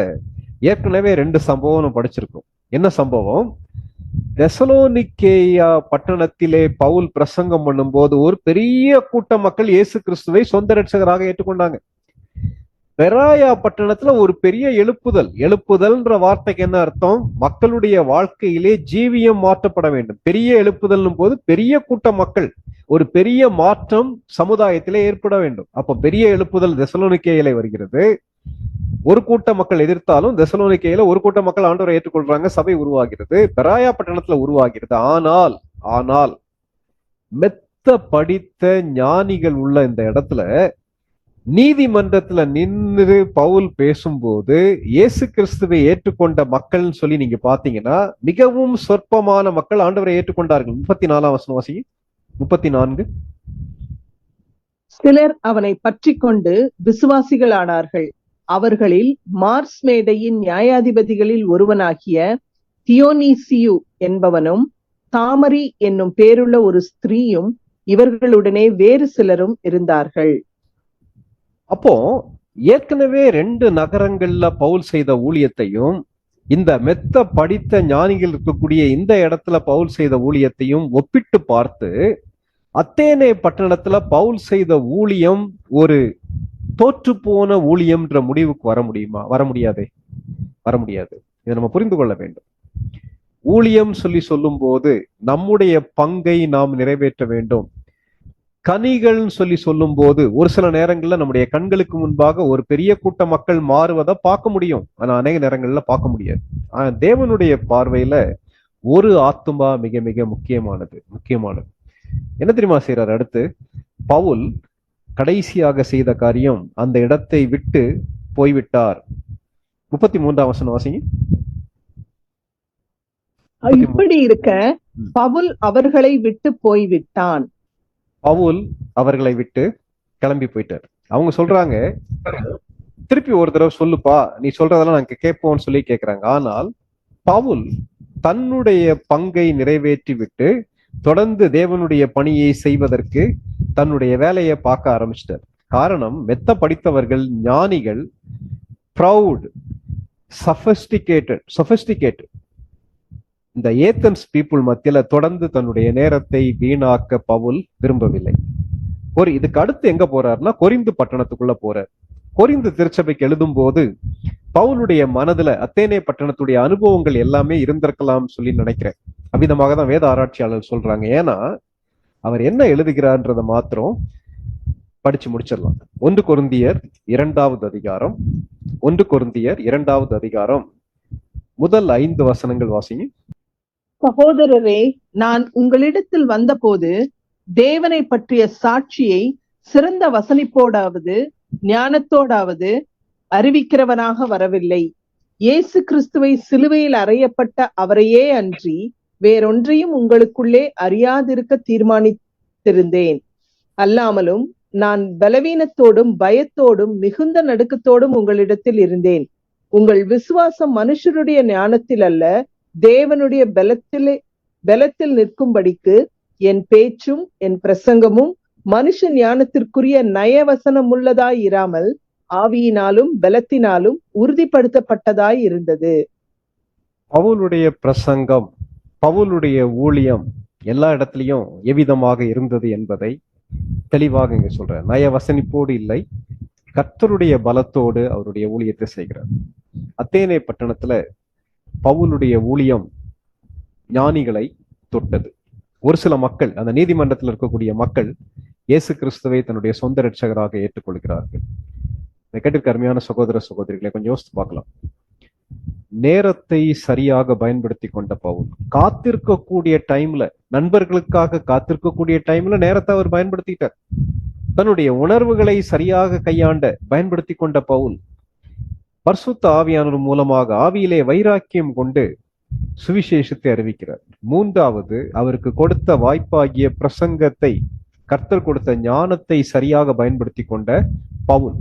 ஏற்கனவே 2 சம்பவம் படிச்சிருக்கோம். என்ன சம்பவம்? தெசலோனிக்கேயா பட்டணத்திலே பவுல் பிரசங்கம் பண்ணும்போது ஒரு பெரிய கூட்ட மக்கள் இயேசு கிறிஸ்துவை சொந்த ரட்சகராக ஏற்றுக்கொண்டாங்க. பெராயா பட்டணத்துல ஒரு பெரிய எழுப்புதல்ன்ற வார்த்தைக்கு என்ன அர்த்தம்? மக்களுடைய வாழ்க்கையிலே ஜீவியம் மாற்றப்பட வேண்டும். பெரிய எழுப்புதல்னும் போது பெரிய கூட்ட மக்கள், ஒரு பெரிய மாற்றம் சமுதாயத்திலே ஏற்பட வேண்டும். அப்ப பெரிய எழுப்புதல் தெசலோனிக்கேயிலே வருகிறது. ஒரு கூட்ட மக்கள் எதிர்த்தாலும் தெசலோனிக்கேயில ஒரு கூட்ட மக்கள் ஆண்டவரை ஏற்றுக்கொள்றாங்க, சபை உருவாகிறது, பெராயா பட்டணத்துல உருவாகிறது. ஆனால் மெத்த படித்த ஞானிகள் உள்ள இந்த இடத்துல நீதிமன்றத்துல நின்று பவுல் பேசும்போது இயேசு கிறிஸ்துவை ஏற்றுக்கொண்ட மக்கள் சொல்லி நீங்க பாத்தீங்கன்னா மிகவும் சொற்பமான மக்கள் ஆண்டவரை ஏற்றுக்கொண்டார்கள். 34ஆம் வசனம் வாசிங்க. 34. சிலர் அவனை பற்றி கொண்டு விசுவாசிகளானார்கள். அவர்களில் மார்ஸ் மேடையின் நியாயாதிபதிகளில் ஒருவனாகிய தியோனீசியு என்பவனும் தாமரி என்னும் பேருள்ள ஒரு ஸ்திரீயும் இவர்களுடனே வேறு சிலரும் இருந்தார்கள். அப்போ ஏற்கனவே 2 நகரங்கள்ல பவுல் செய்த ஊழியத்தையும் இந்த மெத்த படித்த ஞானிகள் இருக்கக்கூடிய இந்த இடத்துல பவுல் செய்த ஊழியத்தையும் ஒப்பிட்டு பார்த்து அத்தேனே பட்டணத்துல பவுல் செய்த ஊழியம் ஒரு தோற்று போன ஊழியம்ன்ற முடிவுக்கு வர முடியுமா? வர முடியாது. இதை நம்ம புரிந்து கொள்ள வேண்டும். ஊழியம் சொல்லும் போது நம்முடைய பங்கை நாம் நிறைவேற்ற வேண்டும். கனிகள் சொல்லும் போது ஒரு சில நேரங்கள்ல நம்முடைய கண்களுக்கு முன்பாக ஒரு பெரிய கூட்ட மக்கள் மாறுவதை பார்க்க முடியும், ஆனா அநேக நேரங்கள்ல பார்க்க முடியாது. ஆனா தேவனுடைய பார்வையில ஒரு ஆத்துமா மிக மிக முக்கியமானது. என்ன தெரியுமா செய்யறாரு? அடுத்து பவுல் கடைசியாக செய்த காரியம், அந்த இடத்தை விட்டு போய்விட்டார். 33ஆம் வசனம் வாசிங்க. இப்படி இருக்க பவுல் அவர்களை விட்டு போய்விட்டான். பவுல் அவர்களை விட்டு கிளம்பி போயிட்டார். அவங்க சொல்றாங்க, திருப்பி ஒரு தடவை சொல்லுப்பா, நீ சொல்றதெல்லாம் நாங்க கேட்போம்னு சொல்லி கேட்கிறாங்க. ஆனால் பவுல் தன்னுடைய பங்கை நிறைவேற்றி விட்டு தொடர்ந்து தேவனுடைய பணியை செய்வதற்கு தன்னுடைய வேலையை பார்க்க ஆரம்பிச்சிட்டார். காரணம், மெத்த படித்தவர்கள் ஞானிகள் ப்ரௌட், sophisticated. இந்த ஏத்தன்ஸ் பீப்புள் மத்தியில தொடர்ந்து தன்னுடைய நேரத்தை வீணாக்க பவுல் விரும்பவில்லை. இதுக்கு அடுத்து எங்க போறாருன்னா கொரிந்து பட்டணத்துக்குள்ள போறார். கொரிந்து திருச்சபைக்கு எழுதும் போது பவுலுடைய மனதுல அத்தேனே பட்டணத்துடைய அனுபவங்கள் எல்லாமே இருந்திருக்கலாம் சொல்லி நினைக்கிறேன். அவ்விதமாக தான் வேத ஆராய்ச்சியாளர் சொல்றாங்க. ஏன்னா அவர் என்ன எழுதுகிறார்ன்றதை மாத்திரம் படிச்சு முடிச்சிடலாம். 1 கொரிந்தியர் 2வது அதிகாரம், 1 கொரிந்தியர் 2வது அதிகாரம் முதல் 5 வசனங்கள் வாசிங்க. சகோதரரே, நான் உங்களிடத்தில் வந்தபோது தேவனை பற்றிய சாட்சியை சிறந்த வசனிப்போடாவது ஞானத்தோடாவது அறிவிக்கிறவனாக வரவில்லை. இயேசு கிறிஸ்துவை சிலுவையில் அறையப்பட்ட அவரையே அன்றி வேறொன்றையும் உங்களுக்குள்ளே அறியாதிருக்க தீர்மானித்திருந்தேன். அல்லாமலும் நான் பலவீனத்தோடும் பயத்தோடும் மிகுந்த நடுக்கத்தோடும் உங்களிடத்தில் இருந்தேன். உங்கள் விசுவாசம் மனுஷருடைய ஞானத்தில் அல்ல, தேவனுடைய பலத்தில் நிற்கும்படிக்கு என் பேச்சும் என் பிரசங்கமும் மனுஷ ஞானத்திற்குரிய நயவசனமுள்ளதாய் இராமல் ஆவியினாலும் பலத்தினாலும் உறுதிப்படுத்தப்பட்டதாய் இருந்தது. பவுலுடைய பிரசங்கம், பவுலுடைய ஊழியம் எல்லா இடத்துலயும் எவ்விதமாக இருந்தது என்பதை தெளிவாக இங்க சொல்ற. நயவசனிப்போடு இல்லை, கர்த்தருடைய பலத்தோடு அவருடைய ஊழியத்தை செய்கிறார். அத்தேனே பட்டணத்துல பவுலுடைய ஊழியம் ஞானிகளை தொட்டது. ஒரு சில மக்கள், அந்த நீதிமன்றத்தில் இருக்கக்கூடிய மக்கள் இயேசு கிறிஸ்துவை தன்னுடைய சொந்த இரட்சகராக ஏற்றுக்கொள்கிறார்கள். கேட்டிருக்க அருமையான சகோதர சகோதரிகளை கொஞ்சம் யோசித்து பார்க்கலாம். நேரத்தை சரியாக பயன்படுத்தி கொண்ட பவுல் காத்திருக்கக்கூடிய டைம்ல, நண்பர்களுக்காக காத்திருக்கக்கூடிய டைம்ல நேரத்தை அவர் பயன்படுத்திட்டார். தன்னுடைய உணர்வுகளை சரியாக பயன்படுத்தி கொண்ட பவுல் பரிசுத்த ஆவியானவர் மூலமாக ஆவியிலே வைராக்கியம் கொண்டு சுவிசேஷத்தை அறிவிக்கிறார். 3வது, அவருக்கு கொடுத்த வாய்ப்பாகிய பிரசங்கத்தை, கர்த்தர் கொடுத்த ஞானத்தை சரியாக பயன்படுத்தி கொண்ட பவுல்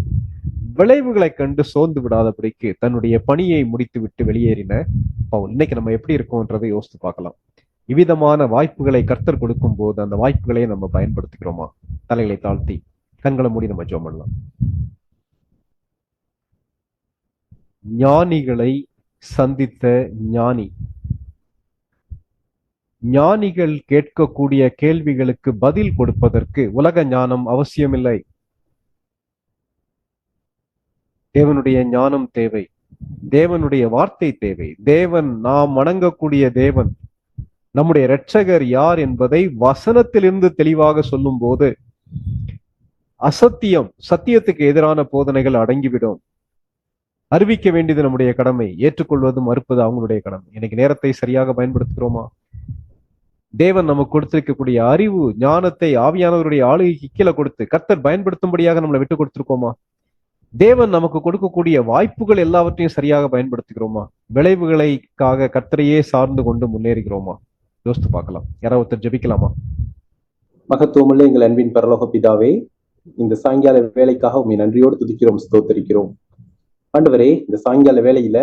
விளைவுகளை கண்டு சோர்ந்து விடாதபடிக்கு தன்னுடைய பணியை முடித்து விட்டு வெளியேறின பவுல். இன்னைக்கு நம்ம எப்படி இருக்கோன்றதை யோசித்து பார்க்கலாம். இவ்விதமான வாய்ப்புகளை கர்த்தர் கொடுக்கும் போது அந்த வாய்ப்புகளை நம்ம பயன்படுத்திக்கிறோமா? தலைகளை தாழ்த்தி கண்களை மூடி நம்ம ஜெபம் பண்ணலாம். ஞானிகளை சந்தித்த ஞானி, ஞானிகள் கேட்கக்கூடிய கேள்விகளுக்கு பதில் கொடுப்பதற்கு உலக ஞானம் அவசியமில்லை. தேவனுடைய ஞானம் தேவை, தேவனுடைய வார்த்தை தேவை. தேவன், நாம் வணங்கக்கூடிய தேவன், நம்முடைய இரட்சகர் யார் என்பதை வசனத்திலிருந்து தெளிவாக சொல்லும் போது சத்தியத்துக்கு எதிரான போதனைகள் அடங்கிவிடும். அறிவிக்க வேண்டியது நம்முடைய கடமை, ஏற்றுக்கொள்வது மறுப்பது அவங்களுடைய கடமை. இன்னைக்கு நேரத்தை சரியாக பயன்படுத்துகிறோமா? தேவன் நமக்கு கொடுத்திருக்கக்கூடிய அறிவு, ஞானத்தை ஆவியானவருடைய ஆளுகைக்கு கீழே கொடுத்து கர்த்தர் பயன்படுத்தும்படியாக நம்மளை விட்டு கொடுத்திருக்கோமா? தேவன் நமக்கு கொடுக்கக்கூடிய வாய்ப்புகள் எல்லாவற்றையும் சரியாக பயன்படுத்துகிறோமா? விளைவுகளுக்காக கர்த்தரையே சார்ந்து கொண்டு முன்னேறுகிறோமா? யோசித்து பார்க்கலாம். யாராவது ஒருத்தர் ஜெபிக்கலாமா? மகத்துவமுள்ள எங்கள் அன்பின் பரலோக பிதாவே, இந்த சாயங்கால வேலைக்காக உண்மை நன்றியோடு துதிக்கிறோம், ஸ்தோத்தரிக்கிறோம். ஆண்டவரே, இந்த சாயங்கால வேளையில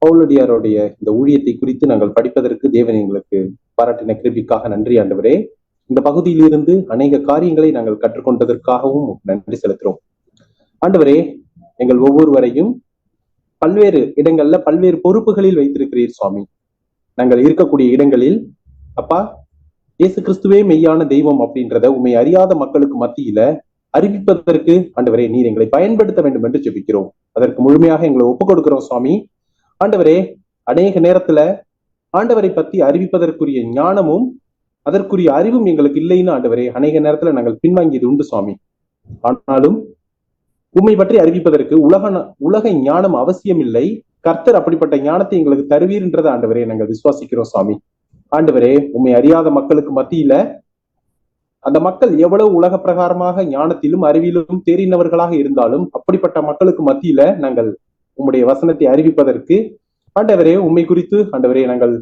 பவுலடியாருடைய இந்த ஊழியத்தை குறித்து நாங்கள் படிப்பதற்கு தேவன் எங்களுக்கு பாராட்டின கிருபிக்காக நன்றி ஆண்டவரே. இந்த பகுதியிலிருந்து அநேக காரியங்களை நாங்கள் கற்றுக்கொண்டதற்காகவும் நன்றி செலுத்துறோம் ஆண்டவரே. எங்கள் ஒவ்வொருவரையும் பல்வேறு இடங்கள்ல பல்வேறு பொறுப்புகளில் வைத்திருக்கிறீர் சுவாமி. நாங்கள் இருக்கக்கூடிய இடங்களில் அப்பா, இயேசு கிறிஸ்துவே மெய்யான தெய்வம் அப்படின்றத உண்மை அறியாத மக்களுக்கு மத்தியில அறிவிப்பதற்கு ஆண்டவரே நீர் எங்களை பயன்படுத்த வேண்டும் என்று ஜெபிக்கிறோம். அதற்கு முழுமையாக எங்களை ஒப்புக் கொடுக்கிறோம் சுவாமி. ஆண்டவரே, அநேக நேரத்துல ஆண்டவரை பத்தி அறிவிப்பதற்குரிய ஞானமும் அதற்குரிய அறிவும் எங்களுக்கு இல்லைன்னு ஆண்டவரே அநேக நேரத்துல நாங்கள் பின்வாங்கியது உண்டு சுவாமி. ஆனாலும் உண்மை பற்றி அறிவிப்பதற்கு உலக ஞானம் அவசியம் இல்லை. கர்த்தர் அப்படிப்பட்ட ஞானத்தை எங்களுக்கு தருவீர்ன்றதை ஆண்டவரே நாங்கள் விசுவாசிக்கிறோம் சுவாமி. ஆண்டவரே, உண்மை அறியாத மக்களுக்கு மத்தியில அந்த மக்கள் எவ்வளவு உலக பிரகாரமாக ஞானத்திலும் அறிவிலும் தேறினவர்களாக இருந்தாலும் அப்படிப்பட்ட மக்களுக்கு மத்தியில நாங்கள் உம்முடைய வசனத்தை அறிவிப்பதற்கு ஆண்டவரே, உண்மை குறித்து ஆண்டவரே நாங்கள்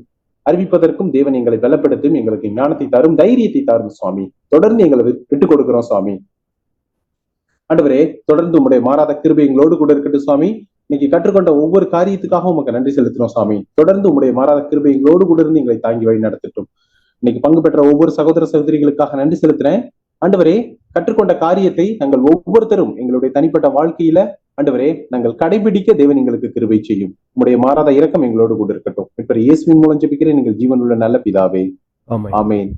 அறிவிப்பதற்கும் தேவன் எங்களை பலப்படுத்தும், எங்களுக்கு ஞானத்தை தரும், தைரியத்தை தரும் சுவாமி. தொடர்ந்து எங்களை விட்டுக் கொடுக்கிறோம் சுவாமி. ஆண்டவரே, தொடர்ந்து உம்முடைய மாறாத கிருபை எங்களோடு கூட இருக்கட்டும் சுவாமி. இன்னைக்கு கற்றுக்கொண்ட ஒவ்வொரு காரியத்துக்காகவும் உமக்கு நன்றி செலுத்துறோம் சுவாமி. தொடர்ந்து உம்முடைய மாறாத கிருபை எங்களோடு கூட இருந்து எங்களை தாங்கி வழி நடத்தட்டும். இன்னைக்கு பங்கு பெற்ற ஒவ்வொரு சகோதர சகோதரிகளுக்காக நன்றி செலுத்துறேன் ஆண்டவரே. கற்றுக்கொண்ட காரியத்தை நாங்கள் ஒவ்வொருத்தரும் எங்களுடைய தனிப்பட்ட வாழ்க்கையில ஆண்டவரே நாங்கள் கடைபிடிக்க தேவன் எங்களுக்கு கிருபை செய்யும். உம்முடைய மாறாத இரக்கம் எங்களோடு கூட இருக்கட்டும். இப்ப இயேசுவின் மூலம் ஜெபிக்கிறேன், நீங்கள் ஜீவனுள்ள நல்ல பிதாவே. ஆமென். ஆமென்.